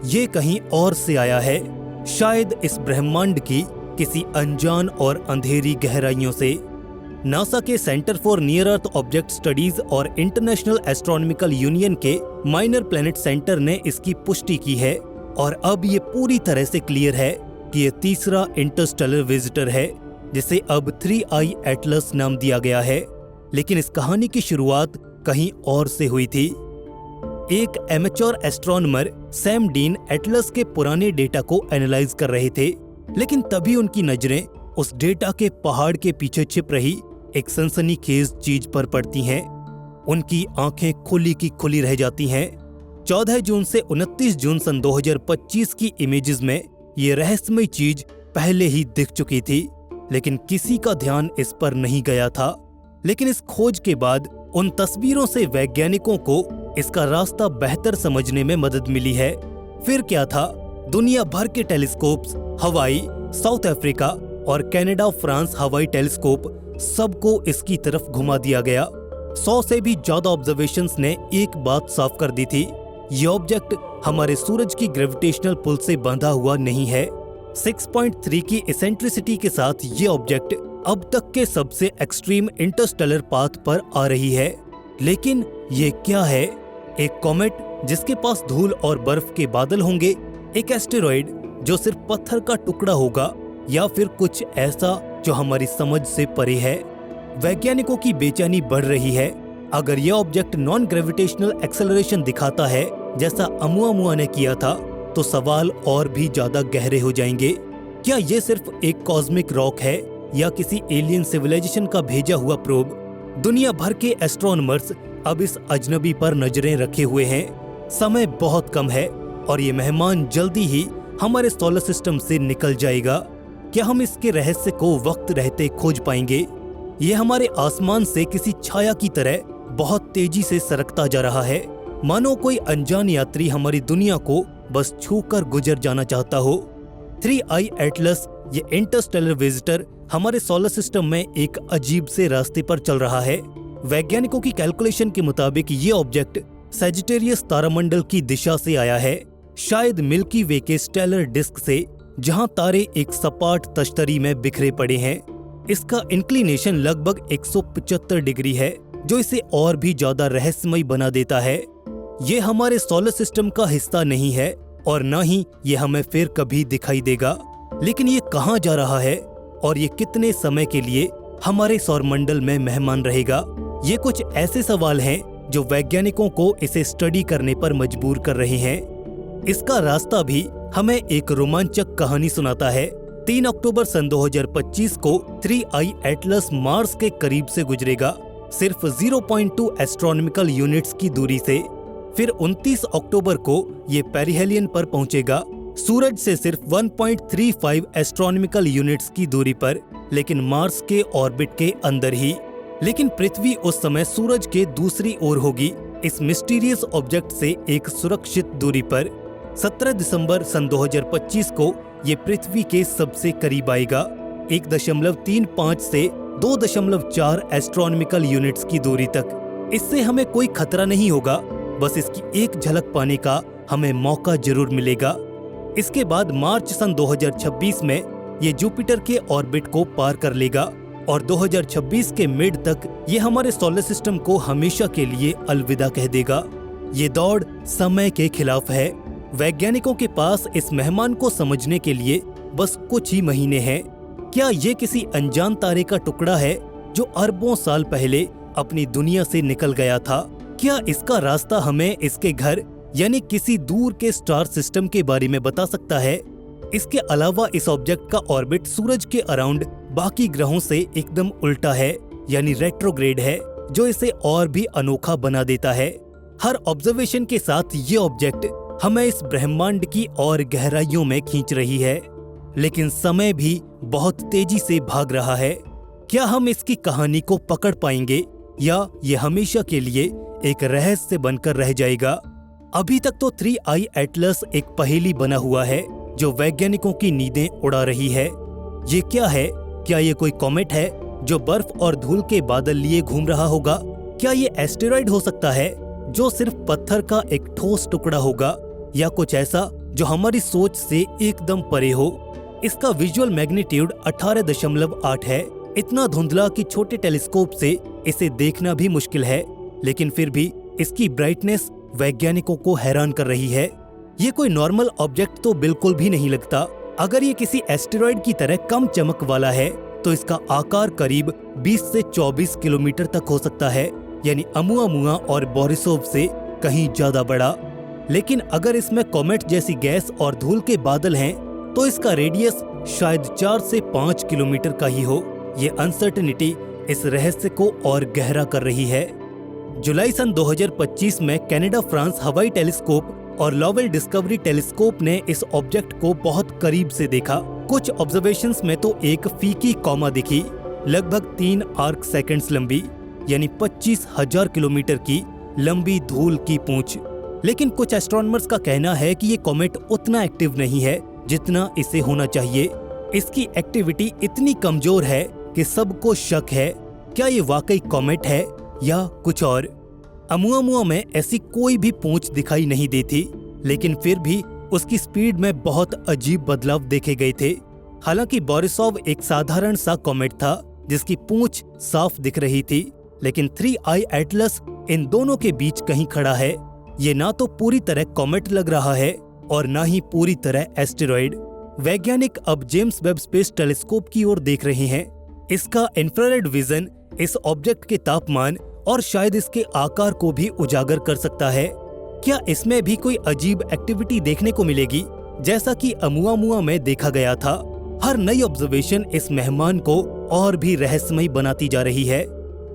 ये कहीं और से आया है, शायद इस ब्रह्मांड की किसी अनजान और अंधेरी गहराइयों से। नासा के centre for near earth object studies और इंटरनेशनल एस्ट्रोनॉमिकल यूनियन के माइनर प्लैनेट सेंटर ने इसकी पुष्टि की है और अब ये पूरी तरह से क्लियर है कि ये तीसरा इंटरस्टेलर विजिटर है जिसे अब 3I एटलस नाम दिया गया है। लेकिन इस कहानी की शुरुआत कहीं और से हुई थी। एक amateur astronomer Sam dean Atlas के पुराने डेटा को एनालाइज कर रहे थे, लेकिन तभी उनकी नजरें उस डेटा के पहाड़ के पीछे छिप रही एक सनसनीखेज चीज पर पड़ती हैं। उनकी आंखें खुली की खुली रह जाती हैं। 14 जून से 29 जून सन 2025 की इमेजेस में ये रहस्यमय चीज पहले ही दिख चुकी थी, लेकिन किसी का ध्यान इस पर नहीं गया था। लेकिन इस खोज के बाद उन तस्वीरों से वैज्ञानिकों को इसका रास्ता बेहतर समझने में मदद मिली है। फिर क्या था? दुनिया भर के टेलीस्कोप्स, हवाई, साउथ अफ्रीका और कनाडा, फ्रांस हवाई टेलीस्कोप सबको इसकी तरफ घुमा दिया गया। 100 से भी ज्यादा ऑब्जर्वेशंस ने एक बात साफ कर दी थी, ये ऑब्जेक्ट हमारे सूरज की ग्रेविटेशनल पुल से बंधा हुआ नहीं है। 6.3 की एसेंट्रिसिटी के साथ ये ऑब्जेक्ट अब तक के सबसे एक्सट्रीम इंटरस्टेलर पाथ पर आ रही है। लेकिन ये क्या है? एक कॉमेट जिसके पास धूल और बर्फ के बादल होंगे, एक एस्टेरॉयड जो सिर्फ पत्थर का टुकड़ा होगा, या फिर कुछ ऐसा जो हमारी समझ से परे है? वैज्ञानिकों की बेचैनी बढ़ रही है। अगर यह ऑब्जेक्ट नॉन ग्रेविटेशनल एक्सेलरेशन दिखाता है जैसा अमुआ ने किया था, तो सवाल और भी ज्यादा गहरे हो जाएंगे। क्या ये सिर्फ एक कॉस्मिक रॉक है या किसी एलियन सिविलाइजेशन का भेजा हुआ प्रोब? दुनिया भर के एस्ट्रोनॉमर्स अब इस अजनबी पर नजरें रखे हुए हैं। समय बहुत कम है और ये मेहमान जल्दी ही हमारे सोलर सिस्टम से निकल जाएगा। क्या हम इसके रहस्य को वक्त रहते खोज पाएंगे? ये हमारे आसमान से किसी छाया की तरह बहुत तेजी से सरकता जा रहा है, मानो कोई अनजान यात्री हमारी दुनिया को बस छूकर गुजर जाना चाहता हो। 3I एटलस, ये इंटरस्टेलर विजिटर, हमारे सोलर सिस्टम में एक अजीब से रास्ते पर चल रहा है। वैज्ञानिकों की कैलकुलेशन के मुताबिक ये ऑब्जेक्ट सजिटेरियस तारामंडल की दिशा से आया है, शायद मिल्की वे के स्टेलर डिस्क से, जहां तारे एक सपाट तश्तरी में बिखरे पड़े हैं। इसका इंक्लिनेशन लगभग 175 डिग्री है, जो इसे और भी ज्यादा रहस्यमय बना देता है। ये हमारे सोलर सिस्टम का हिस्सा नहीं है और न ही ये हमें फिर कभी दिखाई देगा। लेकिन ये कहाँ जा रहा है और ये कितने समय के लिए हमारे सौरमंडल में मेहमान रहेगा? ये कुछ ऐसे सवाल हैं जो वैज्ञानिकों को इसे स्टडी करने पर मजबूर कर रहे हैं। इसका रास्ता भी हमें एक रोमांचक कहानी सुनाता है। 3 अक्टूबर सन 2025 को 3I एटलस मार्स के करीब से गुजरेगा, सिर्फ 0.2 एस्ट्रोनॉमिकल यूनिट्स की दूरी से। फिर 29 अक्टूबर को ये पेरिहेलियन पर पहुंचेगा, सूरज से सिर्फ 1.35 एस्ट्रोनॉमिकल यूनिट्स की दूरी पर, लेकिन मार्स के ऑर्बिट के अंदर ही। लेकिन पृथ्वी उस समय सूरज के दूसरी ओर होगी, इस मिस्टीरियस ऑब्जेक्ट से एक सुरक्षित दूरी पर। 17 दिसंबर सन 2025 को ये पृथ्वी के सबसे करीब आएगा, 1.35 से 2.4 एस्ट्रोनॉमिकल यूनिट्स की दूरी तक। इससे हमें कोई खतरा नहीं होगा, बस इसकी एक झलक पाने का हमें मौका जरूर मिलेगा। इसके बाद मार्च सन 2026 में ये जुपिटर के ऑर्बिट को पार कर लेगा और 2026 के मिड तक ये हमारे सोलर सिस्टम को हमेशा के लिए अलविदा कह देगा। ये दौड़ समय के खिलाफ है। वैज्ञानिकों के पास इस मेहमान को समझने के लिए बस कुछ ही महीने हैं। क्या ये किसी अनजान तारे का टुकड़ा है जो अरबों साल पहले अपनी दुनिया से निकल गया था? क्या इसका रास्ता हमें इसके घर यानी किसी दूर के स्टार सिस्टम के बारे में बता सकता है? इसके अलावा इस ऑब्जेक्ट का ऑर्बिट सूरज के अराउंड बाकी ग्रहों से एकदम उल्टा है, यानी रेट्रोग्रेड है, जो इसे और भी अनोखा बना देता है। हर ऑब्जर्वेशन के साथ ये ऑब्जेक्ट हमें इस ब्रह्मांड की और गहराइयों में खींच रही है, लेकिन समय भी बहुत तेजी से भाग रहा है। क्या हम इसकी कहानी को पकड़ पाएंगे या ये हमेशा के लिए एक रहस्य बनकर रह जाएगा? अभी तक तो 3I एटलस एक पहेली बना हुआ है जो वैज्ञानिकों की नींदें उड़ा रही है। ये क्या है? क्या ये कोई कॉमेट है जो बर्फ और धूल के बादल लिए घूम रहा होगा? क्या ये एस्टेरॉइड हो सकता है जो सिर्फ पत्थर का एक ठोस टुकड़ा होगा, या कुछ ऐसा जो हमारी सोच से एकदम परे हो? इसका विजुअल मैग्नीट्यूड 18.8 है, इतना धुंधला कि छोटे टेलीस्कोप से इसे देखना भी मुश्किल है, लेकिन फिर भी इसकी ब्राइटनेस वैज्ञानिकों को हैरान कर रही है। ये कोई नॉर्मल ऑब्जेक्ट तो बिल्कुल भी नहीं लगता। अगर ये किसी एस्टेरॉइड की तरह कम चमक वाला है तो इसका आकार करीब 20 से 24 किलोमीटर तक हो सकता है, यानी अमुआमुआ और बोरिसोव से कहीं ज्यादा बड़ा। लेकिन अगर इसमें कॉमेट जैसी गैस और धूल के बादल हैं, तो इसका रेडियस शायद 4 से 5 किलोमीटर का ही हो। ये अनसर्टेनिटी इस रहस्य को और गहरा कर रही है। जुलाई सन 2025 में कनाडा फ्रांस हवाई टेलीस्कोप और लॉवेल डिस्कवरी टेलीस्कोप ने इस ऑब्जेक्ट को बहुत करीब से देखा। कुछ ऑब्जर्वेशंस में तो एक फीकी कॉमा दिखी, लगभग 3 आर्क सेकंड्स लंबी, यानी 25,000 किलोमीटर की लंबी धूल की पूंछ। लेकिन कुछ एस्ट्रोनॉमर्स का कहना है कि ये कॉमेट उतना एक्टिव नहीं है जितना इसे होना चाहिए। इसकी एक्टिविटी इतनी कमजोर है कि सबको शक है, क्या ये वाकई कॉमेट है या कुछ और? अमुआमुआ में ऐसी कोई भी पूंछ दिखाई नहीं देती, लेकिन फिर भी उसकी स्पीड में बहुत अजीब बदलाव देखे गए थे। हालांकि बोरिसोव एक साधारण सा कॉमेट था जिसकी पूंछ साफ दिख रही थी, लेकिन 3I एटलस इन दोनों के बीच कहीं खड़ा है। ये ना तो पूरी तरह कॉमेट लग रहा है और ना ही पूरी तरह एस्टेरॉइड। वैज्ञानिक अब जेम्स वेब स्पेस टेलीस्कोप की ओर देख रहे हैं। इसका इंफ्रारेड विजन इस ऑब्जेक्ट के तापमान और शायद इसके आकार को भी उजागर कर सकता है। क्या इसमें भी कोई अजीब एक्टिविटी देखने को मिलेगी, जैसा कि अमुआमुआ में देखा गया था? हर नई ऑब्जर्वेशन इस मेहमान को और भी रहस्यमय बनाती जा रही है।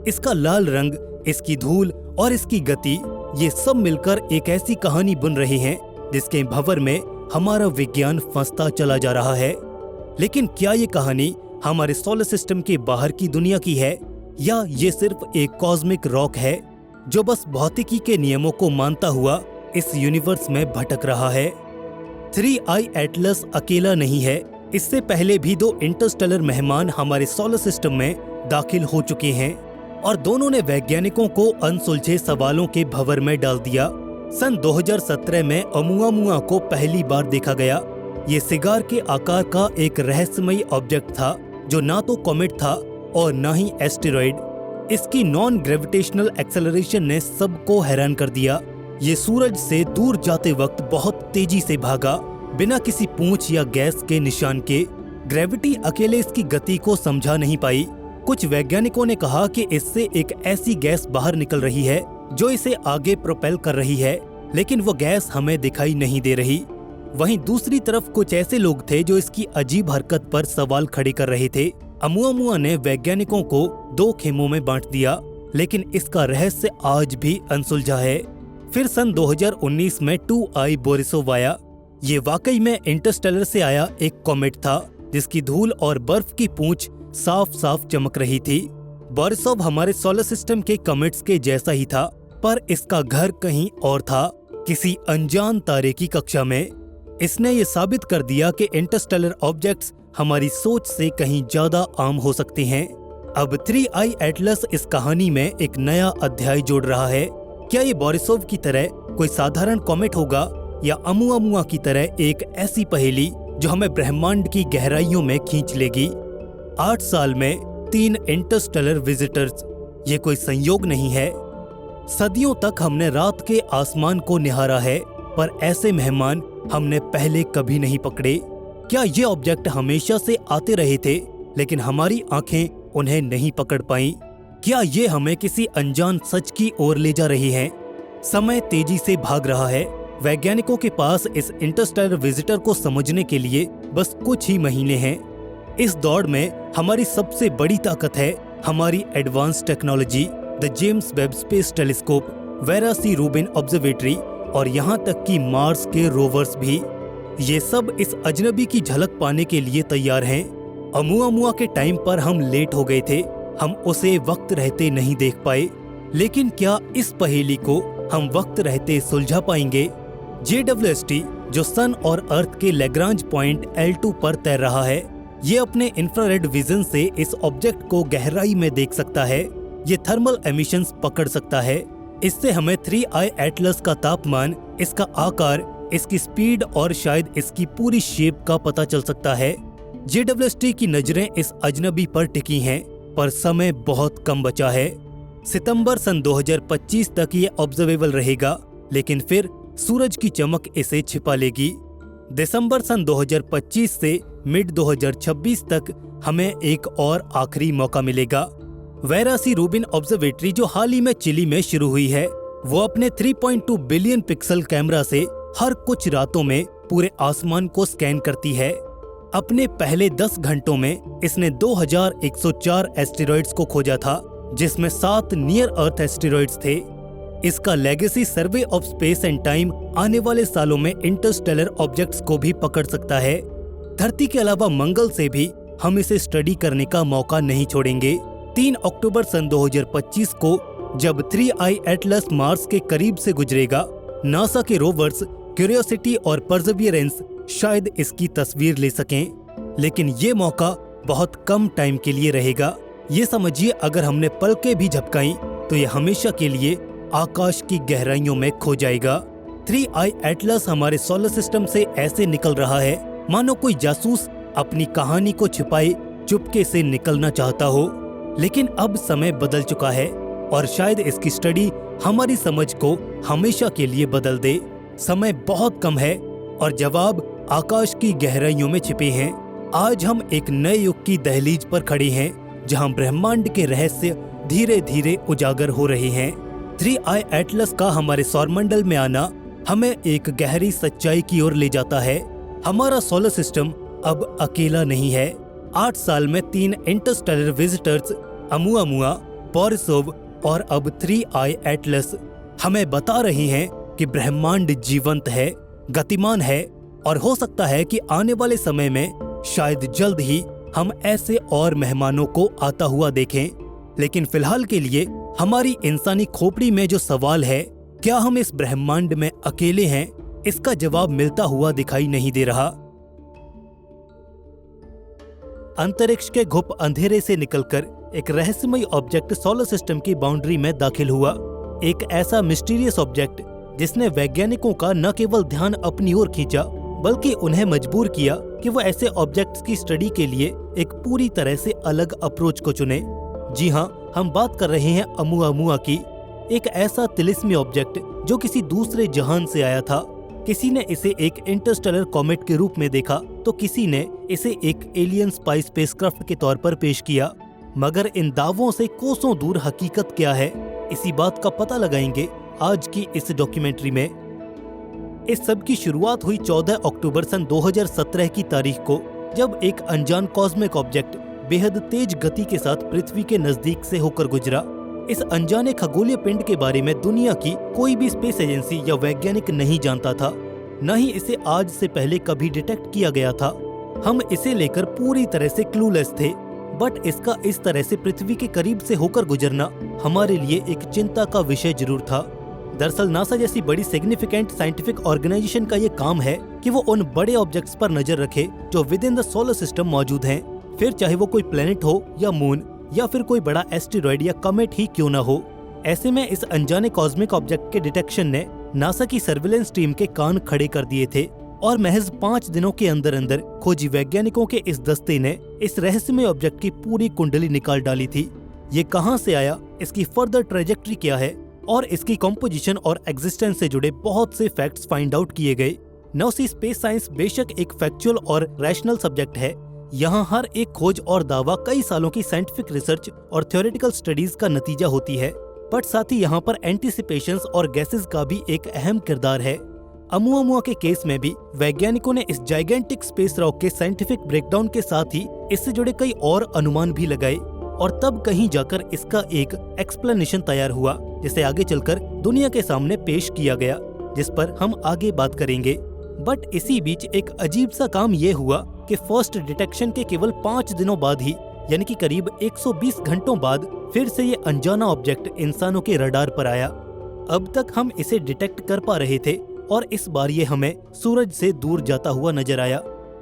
इसका लाल रंग, इसकी धूल और इसकी गति, ये सब मिलकर एक ऐसी कहानी बन रही है जिसके भंवर में हमारा विज्ञान फंसता चला जा रहा है। लेकिन क्या ये कहानी हमारे सोलर सिस्टम के बाहर की दुनिया की है, या ये सिर्फ एक कॉस्मिक रॉक है जो बस भौतिकी के नियमों को मानता हुआ इस यूनिवर्स में भटक रहा है? 3I एटलस अकेला नहीं है। इससे पहले भी 2 इंटरस्टेलर मेहमान हमारे सोलर सिस्टम में दाखिल हो चुके हैं और दोनों ने वैज्ञानिकों को अनसुलझे सवालों के भंवर में डाल दिया। सन 2017 में अमुआमुआ को पहली बार देखा गया। ये सिगार के आकार का एक रहस्यमयी ऑब्जेक्ट था जो ना तो कॉमेट था और ना ही एस्टेरॉइड। इसकी नॉन ग्रेविटेशनल एक्सेलरेशन ने सबको हैरान कर दिया। ये सूरज से दूर जाते वक्त बहुत तेजी से भागा, बिना किसी पूंछ या गैस के निशान के। ग्रेविटी अकेले इसकी गति को समझा नहीं पाई। कुछ वैज्ञानिकों ने कहा कि इससे एक ऐसी गैस बाहर निकल रही है जो इसे आगे प्रोपेल कर रही है, लेकिन वो गैस हमें दिखाई नहीं दे रही। वहीं दूसरी तरफ कुछ ऐसे लोग थे जो इसकी अजीब हरकत पर सवाल खड़े कर रहे थे। अमुआमुआ ने वैज्ञानिकों को 2 खेमों में बांट दिया, लेकिन इसका रहस्य आज भी अनसुलझा है। फिर सन 2019 में 2I बोरिसोव आया। ये वाकई में इंटरस्टेलर से आया एक कॉमेट था जिसकी धूल और बर्फ की पूंछ साफ साफ चमक रही थी। बोरिसोव हमारे सोलर सिस्टम के कॉमेट्स के जैसा ही था, पर इसका घर कहीं और था, किसी अनजान तारे की कक्षा में। इसने ये साबित कर दिया कि इंटरस्टेलर ऑब्जेक्ट्स हमारी सोच से कहीं ज्यादा आम हो सकते हैं। अब 3I एटलस इस कहानी में एक नया अध्याय जोड़ रहा है। क्या ये बोरिसोव की तरह कोई साधारण कॉमेट होगा, या अमुआमुआ की तरह एक ऐसी पहेली जो हमें ब्रह्मांड की गहराइयों में खींच लेगी? 8 साल में 3 इंटरस्टेलर विजिटर्स, ये कोई संयोग नहीं है। सदियों तक हमने रात के आसमान को निहारा है, पर ऐसे मेहमान हमने पहले कभी नहीं पकड़े। क्या ये ऑब्जेक्ट हमेशा से आते रहे थे, लेकिन हमारी आंखें उन्हें नहीं पकड़ पाईं? क्या ये हमें किसी अनजान सच की ओर ले जा रही हैं? समय तेजी से भाग रहा है वैज्ञानिकों के पास इस इंटरस्टेलर विजिटर को समझने के लिए बस कुछ ही महीने हैं। इस दौड़ में हमारी सबसे बड़ी ताकत है हमारी advance technology, the James Webb Space Telescope, Vera C Rubin Observatory और यहाँ तक कि मार्स के रोवर्स भी। ये सब इस अजनबी की झलक पाने के लिए तैयार हैं। अमुआ के टाइम पर हम लेट हो गए थे, हम उसे वक्त रहते नहीं देख पाए, लेकिन क्या इस पहेली को हम वक्त रहते सुलझा पाएंगे? JWST जो सन और अर्थ के लैग्रांज पॉइंट L2 पर तैर रहा है, ये अपने इंफ्रारेड विजन से इस ऑब्जेक्ट को गहराई में देख सकता है। ये थर्मल एमिशंस पकड़ सकता है। इससे हमें 3I एटलस का तापमान, इसका आकार, इसकी स्पीड और शायद इसकी पूरी शेप का पता चल सकता है। JWST की नजरें इस अजनबी पर टिकी हैं, पर समय बहुत कम बचा है। सितंबर सन 2025 तक ये ऑब्जर्वेबल रहेगा, लेकिन फिर सूरज की चमक इसे छिपा लेगी। दिसंबर सन 2025 से मिड 2026 तक हमें एक और आखिरी मौका मिलेगा। वेरा सी रूबिन ऑब्जर्वेटरी जो हाल ही में चिली में शुरू हुई है, वो अपने 3.2 बिलियन पिक्सल कैमरा से हर कुछ रातों में पूरे आसमान को स्कैन करती है। अपने पहले 10 घंटों में इसने 2104 एस्टेरॉइड्स को खोजा था, जिसमें 7 नियर अर्थ एस्टेरॉइड्स थे। इसका legacy survey of space and time आने वाले सालों में इंटरस्टेलर ऑब्जेक्ट्स को भी पकड़ सकता है। धरती के अलावा मंगल से भी हम इसे स्टडी करने का मौका नहीं छोड़ेंगे। 3 अक्टूबर सन 2025 को जब 3I एटलस मार्स के करीब से गुजरेगा, नासा के रोवर्स क्यूरियोसिटी और परसेवरेंस शायद इसकी तस्वीर ले सकें, लेकिन ये मौका बहुत कम टाइम के लिए रहेगा। ये समझिए, अगर हमने पलकें भी झपकाई तो ये हमेशा के लिए आकाश की गहराइयों में खो जाएगा। 3I एटलस हमारे सोलर सिस्टम से ऐसे निकल रहा है मानो कोई जासूस अपनी कहानी को छिपाए चुपके से निकलना चाहता हो। लेकिन अब समय बदल चुका है और शायद इसकी स्टडी हमारी समझ को हमेशा के लिए बदल दे। समय बहुत कम है और जवाब आकाश की गहराइयों में छिपे हैं। आज हम एक नए युग की दहलीज पर खड़े हैं, जहां ब्रह्मांड के रहस्य धीरे धीरे उजागर हो रहे हैं। 3I एटलस का हमारे सौरमंडल में आना हमें एक गहरी सच्चाई की ओर ले जाता है। हमारा सोलर सिस्टम अब अकेला नहीं है। 8 साल में 3 इंटरस्टेलर विजिटर्स, अमुआ, बोरिसोव और अब 3I एटलस हमें बता रहे हैं कि ब्रह्मांड जीवंत है, गतिमान है और हो सकता है कि आने वाले समय में शायद जल्द ही हम ऐसे और मेहमानों को आता हुआ देखें। लेकिन फिलहाल के लिए हमारी इंसानी खोपड़ी में जो सवाल है, क्या हम इस ब्रह्मांड में अकेले हैं, इसका जवाब मिलता हुआ दिखाई नहीं दे रहा। अंतरिक्ष के घुप अंधेरे से निकलकर एक रहस्यमय ऑब्जेक्ट सोलर सिस्टम की बाउंड्री में दाखिल हुआ। एक ऐसा मिस्टीरियस ऑब्जेक्ट जिसने वैज्ञानिकों का न केवल ध्यान अपनी ओर खींचा, बल्कि उन्हें मजबूर किया कि वो ऐसे ऑब्जेक्ट्स की स्टडी के लिए एक पूरी तरह से अलग अप्रोच को चुने। जी हाँ, हम बात कर रहे हैं अमुआ की। एक ऐसा तिलिस्मी ऑब्जेक्ट जो किसी दूसरे जहान से आया था। किसी ने इसे एक इंटरस्टेलर कॉमेट के रूप में देखा, तो किसी ने इसे एक एलियन स्पाई स्पेसक्राफ्ट के तौर पर पेश किया। मगर इन दावों से कोसों दूर हकीकत क्या है, इसी बात का पता लगाएंगे आज की इस डॉक्यूमेंट्री में। इस सब की शुरुआत हुई 14 अक्टूबर सन 2017 की तारीख को, जब एक अनजान कॉस्मिक ऑब्जेक्ट बेहद तेज गति के साथ पृथ्वी के नजदीक से होकर गुजरा। इस अनजाने खगोलीय पिंड के बारे में दुनिया की कोई भी स्पेस एजेंसी या वैज्ञानिक नहीं जानता था, न ही इसे आज से पहले कभी डिटेक्ट किया गया था। हम इसे लेकर पूरी तरह से क्लूलेस थे, बट इसका इस तरह से पृथ्वी के करीब से होकर गुजरना हमारे लिए एक चिंता का विषय जरूर था। दरअसल नासा जैसी बड़ी सिग्निफिकेंट साइंटिफिक ऑर्गेनाइजेशन का ये काम है कि वो उन बड़े ऑब्जेक्ट्स पर नजर रखे जो with in the solar system मौजूद हैं, फिर चाहे वो कोई प्लेनेट हो या मून या फिर कोई बड़ा एस्टेरॉइड या कमेट ही क्यों ना हो। ऐसे में इस अनजाने कॉस्मिक ऑब्जेक्ट के डिटेक्शन ने नासा की सर्विलेंस टीम के कान खड़े कर दिए थे और महज 5 दिनों के अंदर अंदर खोजी वैज्ञानिकों के इस दस्ते ने इस रहस्यमय ऑब्जेक्ट की पूरी कुंडली निकाल डाली थी। ये कहां से आया, इसकी फर्दर ट्रेजेक्ट्री क्या है और इसकी कंपोजिशन और एग्जिस्टेंस से जुड़े बहुत से फैक्ट्स फाइंड आउट किए गए। नौसी स्पेस साइंस बेशक एक फैक्चुअल और रैशनल सब्जेक्ट है। यहाँ हर एक खोज और दावा कई सालों की साइंटिफिक रिसर्च और थ्योरेटिकल स्टडीज का नतीजा होती है, बट साथ ही यहाँ पर एंटिसिपेशंस और गैसेस का भी एक अहम किरदार है। अमुआमुआ के केस में भी वैज्ञानिकों ने इस जाइगेंटिक स्पेस रॉक के साइंटिफिक ब्रेकडाउन के साथ ही इससे जुड़े कई और अनुमान भी लगाए और तब कहीं जाकर इसका एक एक्सप्लेनेशन तैयार हुआ, जिसे आगे चलकर दुनिया के सामने पेश किया गया, जिस पर हम आगे बात करेंगे। बट इसी बीच एक अजीब सा काम ये हुआ कि फर्स्ट डिटेक्शन के केवल 5 दिनों बाद ही, यानी कि करीब 120 घंटों बाद फिर से ये अनजाना ऑब्जेक्ट इंसानों के रडार पर आया। अब तक हम इसे डिटेक्ट कर पा रहे थे और इस बार ये हमें सूरज से दूर जाता हुआ नजर आया।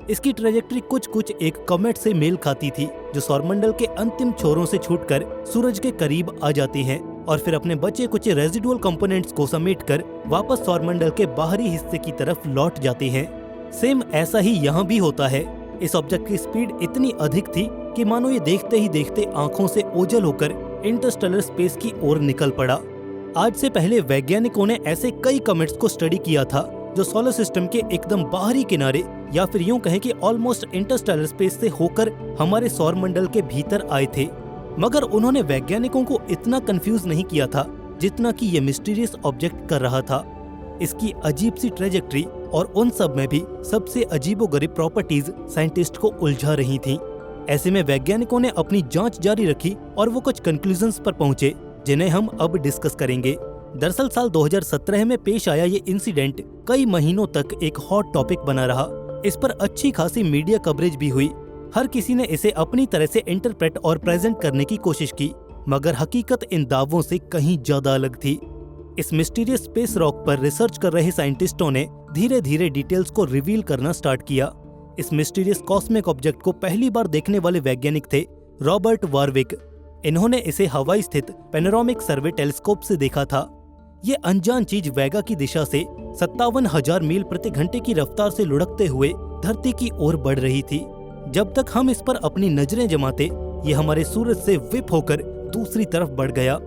इसकी ट्रेजेक्टरी कुछ एक कॉमेट से मेल खाती थी, जो सौरमंडल के अंतिम छोरों से छूटकर सूरज के करीब आ जाती हैं और फिर अपने बचे कुछ रेजिडुअल कंपोनेंट्स को समेटकर वापस सौरमंडल के बाहरी हिस्से की तरफ लौट जाते हैं। सेम ऐसा ही यहाँ भी होता है। इस ऑब्जेक्ट की स्पीड इतनी अधिक थी कि मानो ये देखते ही देखते आंखों से ओझल होकर इंटरस्टेलर स्पेस की ओर निकल पड़ा। आज से पहले वैज्ञानिकों ने ऐसे कई कॉमेट्स को स्टडी किया था जो सोलर सिस्टम के एकदम बाहरी किनारे या फिर यूं कहें कि ऑलमोस्ट इंटरस्टेलर स्पेस से होकर हमारे सौरमंडल के भीतर आए थे, मगर उन्होंने वैज्ञानिकों को इतना कंफ्यूज नहीं किया था जितना कि ये मिस्टीरियस ऑब्जेक्ट कर रहा था। इसकी अजीब सी ट्रेजेक्टरी और उन सब में भी सबसे अजीबोगरीब प्रॉपर्टीज साइंटिस्ट को उलझा रही थीं। ऐसे में वैज्ञानिकों ने अपनी जांच जारी रखी और वो कुछ कंक्लूजन्स पर पहुंचे, जिन्हें हम अब डिस्कस करेंगे। दरअसल साल 2017 में पेश आया ये इंसिडेंट कई महीनों तक एक हॉट टॉपिक बना रहा। इस पर अच्छी खासी मीडिया कवरेज भी हुई। हर किसी ने इसे अपनी तरह से इंटरप्रेट और प्रेजेंट करने की कोशिश की, मगर हकीकत इन दावों से कहीं ज्यादा अलग थी। इस मिस्टीरियस स्पेस रॉक पर रिसर्च कर रहे साइंटिस्टों ने धीरे धीरे डिटेल्स को रिवील करना स्टार्ट किया। इस मिस्टीरियस कॉस्मिक ऑब्जेक्ट को पहली बार देखने वाले वैज्ञानिक थे रॉबर्ट वारविक। इन्होंने इसे हवाई स्थित पैनोरामिक सर्वे टेलीस्कोप से देखा था। ये अनजान चीज वेगा की दिशा से 57,000 मील प्रति घंटे की रफ्तार से लुढ़कते हुए धरती की ओर बढ़ रही थी। जब तक हम इस पर अपनी नजरें जमाते, ये हमारे सूरज से विप होकर दूसरी तरफ बढ़ गया।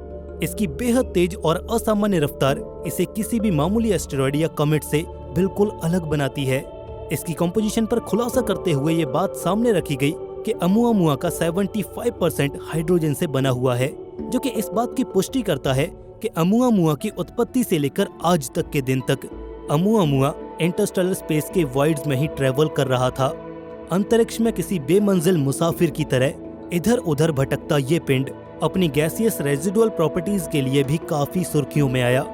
इसकी बेहद तेज और असामान्य रफ्तार इसे किसी भी मामूली एस्टेरॉयड या कॉमेट से बिल्कुल अलग बनाती है। इसकी कंपोजिशन पर खुलासा करते हुए ये बात सामने रखी गई कि अमुआमुआ का 75% हाइड्रोजन से बना हुआ है, जो कि इस बात की पुष्टि करता है कि अमुआमुआ की उत्पत्ति से लेकर आज तक के दिन तक अमुआमुआ इंटरस्टेलर स्पेस के वॉइड्स में ही ट्रेवल कर रहा था। अंतरिक्ष में किसी बेमंजिल मुसाफिर की तरह इधर उधर भटकता ये पिंड अपनी गैसियस रेजिडुअल प्रॉपर्टीज के लिए भी काफी सुर्खियों में आया।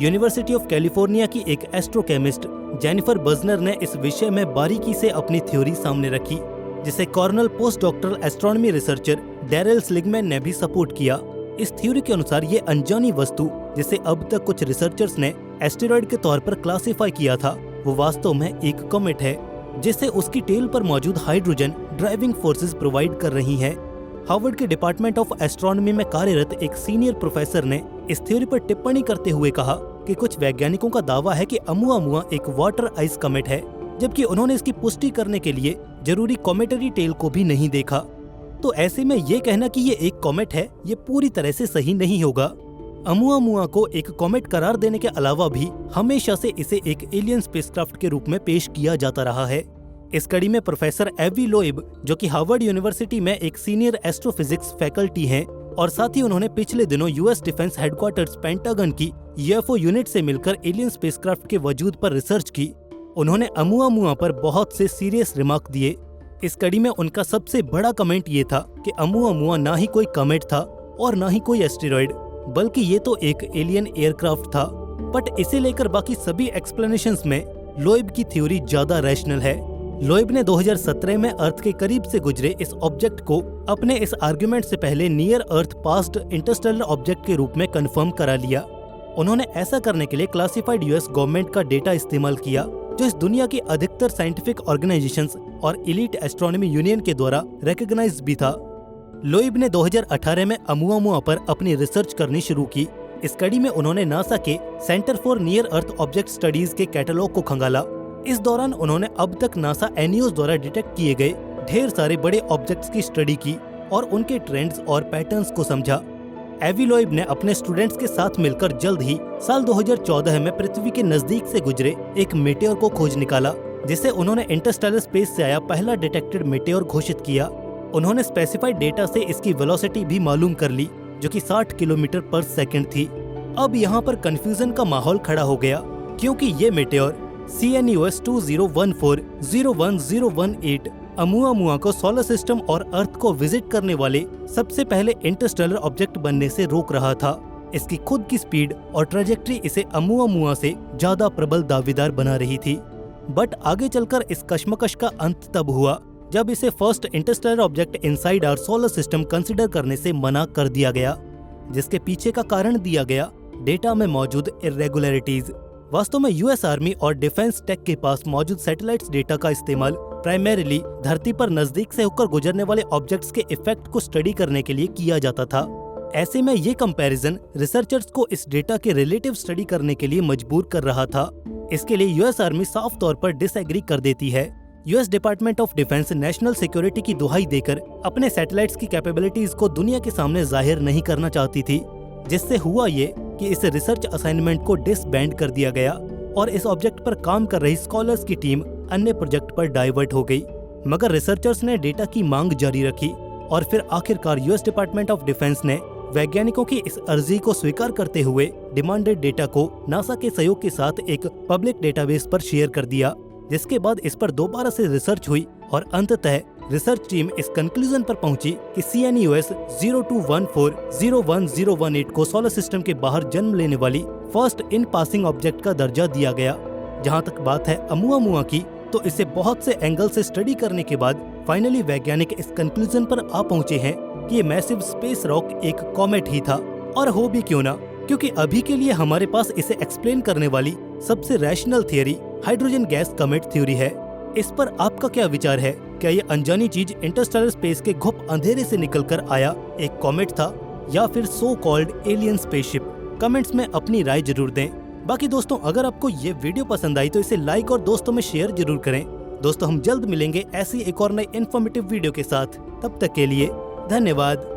यूनिवर्सिटी ऑफ कैलिफोर्निया की एक एस्ट्रोकेमिस्ट जेनिफर बजनर ने इस विषय में बारीकी से अपनी थ्योरी सामने रखी, जिसे Cornell post doctoral astronomy researcher Darrell Seligman ने भी सपोर्ट किया। इस थ्योरी के अनुसार ये अनजानी वस्तु, जिसे अब तक कुछ रिसर्चर्स ने एस्टेरॉयड के तौर पर क्लासिफाई किया था, वो वास्तव में एक कॉमेट है, जिसे उसकी टेल पर मौजूद हाइड्रोजन ड्राइविंग फोर्सेस प्रोवाइड कर रही हैं। हार्वर्ड के डिपार्टमेंट ऑफ एस्ट्रोनॉमी में कार्यरत एक सीनियर प्रोफेसर ने इस थ्योरी पर टिप्पणी करते हुए कहा कि कुछ वैज्ञानिकों का दावा है कि अमुआमुआ एक वाटर आइस कॉमेट है, जबकि उन्होंने इसकी पुष्टि करने के लिए जरूरी कॉमेटरी टेल को भी नहीं देखा। तो ऐसे में ये कहना कि ये एक कॉमेट है, ये पूरी तरह से सही नहीं होगा। अमुआमुआ को एक कॉमेट करार देने के अलावा भी हमेशा से इसे एक एलियन स्पेसक्राफ्ट के रूप में पेश किया जाता रहा है। इस कड़ी में प्रोफेसर एवी लोएब, जो कि हार्वर्ड यूनिवर्सिटी में एक सीनियर एस्ट्रोफिजिक्स फैकल्टी हैं, और साथ ही उन्होंने पिछले दिनों यूएस डिफेंस हेडक्वार्टर्स पेंटागन की यूएफओ यूनिट से मिलकर एलियन स्पेसक्राफ्ट के वजूद पर रिसर्च की, उन्होंने अमुआमुआ पर बहुत से सीरियस रिमार्क दिए। इस कड़ी में उनका सबसे बड़ा कमेंट ये था कि अमुआमुआ ना ही कोई कॉमेट था और ना ही कोई एस्टेरॉयड, बल्कि ये तो एक एलियन एयरक्राफ्ट था। बट इसे लेकर बाकी सभी एक्सप्लेनेशंस में लोएब की थ्योरी ज्यादा रैशनल है। लोएब ने 2017 में अर्थ के करीब से गुजरे इस ऑब्जेक्ट को अपने इस आर्गुमेंट से पहले नियर अर्थ पास्ट इंटरस्टेलर ऑब्जेक्ट के रूप में कंफर्म करा लिया। उन्होंने ऐसा करने के लिए क्लासिफाइड यूएस गवर्नमेंट का डेटा इस्तेमाल किया, जो इस दुनिया की अधिकतर साइंटिफिक ऑर्गेनाइजेशंस और एलीट एस्ट्रोनॉमी यूनियन के द्वारा रिकॉग्नाइज्ड भी था। लोएब ने 2018 में अमुआमुआ पर अपनी रिसर्च करनी शुरू की। इस कड़ी में उन्होंने नासा के centre for near earth object studies के कैटलॉग को खंगाला। इस दौरान उन्होंने अब तक नासा एनियोस द्वारा डिटेक्ट किए गए ढेर सारे बड़े ऑब्जेक्ट्स की स्टडी की और उनके ट्रेंड्स और पैटर्न्स को समझा। एवी लोएब ने अपने स्टूडेंट्स के साथ मिलकर जल्द ही साल 2014 में पृथ्वी के नजदीक से गुजरे एक मेटेओर को खोज निकाला, जिसे उन्होंने इंटरस्टेलर स्पेस से आया पहला डिटेक्टेड मेटेओर घोषित किया। उन्होंने स्पेसिफाइड डेटा से इसकी वेलोसिटी भी मालूम कर ली, जो कि 60 किलोमीटर पर सेकंड थी। अब यहाँ पर कंफ्यूजन का माहौल खड़ा हो गया, क्योंकि ये मेटेओर CNUS 2014-01-018 अमुआमुआ को सोलर सिस्टम और अर्थ को विजिट करने वाले सबसे पहले इंटरस्टेलर ऑब्जेक्ट बनने से रोक रहा था। इसकी खुद की स्पीड और ट्रेजेक्ट्री इसे अमुआमुआ से ज्यादा प्रबल दावेदार बना रही थी। बट आगे चलकर इस कश्मकश का अंत तब हुआ जब इसे first interstellar object inside our solar system consider करने से मना कर दिया गया, जिसके पीछे का कारण दिया गया डेटा में मौजूद इरेगुलरिटीज। वास्तव में यूएस आर्मी और डिफेंस टेक के पास मौजूद सैटेलाइट्स डेटा का इस्तेमाल प्राइमरीली धरती पर नजदीक से होकर गुजरने वाले ऑब्जेक्ट्स के इफेक्ट को स्टडी करने के लिए किया जाता था। ऐसे में ये कंपैरिजन रिसर्चर्स को इस डेटा के रिलेटिव स्टडी करने के लिए मजबूर कर रहा था। इसके लिए यूएस आर्मी साफ तौर पर डिसएग्री कर देती है। US department of defence national security की दुहाई देकर अपने सैटेलाइट्स की कैपेबिलिटीज को दुनिया के सामने जाहिर नहीं करना चाहती थी, जिससे हुआ ये कि इस रिसर्च असाइनमेंट को डिसबैंड कर दिया गया और इस ऑब्जेक्ट पर काम कर रही स्कॉलर्स की टीम अन्य प्रोजेक्ट पर डाइवर्ट हो गई। मगर रिसर्चर्स ने डेटा की मांग जारी रखी और फिर आखिरकार यूएस डिपार्टमेंट ऑफ डिफेंस ने वैज्ञानिकों की इस अर्जी को स्वीकार करते हुए डिमांडेड डेटा को नासा के सहयोग के साथ एक पब्लिक डेटाबेस पर शेयर कर दिया, जिसके बाद इस पर दोबारा से रिसर्च हुई और अंततः रिसर्च टीम इस कंक्लूजन पर पहुंची कि CNUS 0214-01018 को सोलर सिस्टम के बाहर जन्म लेने वाली फर्स्ट इन पासिंग ऑब्जेक्ट का दर्जा दिया गया। जहां तक बात है अमुआमुआ की, तो इसे बहुत से एंगल से स्टडी करने के बाद फाइनली वैज्ञानिक इस कंक्लूजन पर आ पहुंचे हैं कि ये मैसिव स्पेस रॉक एक कॉमेट ही था। और हो भी क्यों ना, क्योंकि अभी के लिए हमारे पास इसे एक्सप्लेन करने वाली सबसे rational theory hydrogen gas comet theory है। इस पर आपका क्या विचार है? क्या ये अनजानी चीज इंटरस्टेलर स्पेस के घुप अंधेरे से निकलकर आया एक कॉमेट था या फिर so called alien spaceship? Comments में अपनी राय जरूर दें। बाकी दोस्तों, अगर आपको ये वीडियो पसंद आई तो इसे लाइक और दोस्तों में शेयर जरूर करें। दोस्तों, हम जल्द मिलेंगे ऐसी एक और नई इन्फॉर्मेटिव वीडियो के साथ। तब तक के लिए धन्यवाद।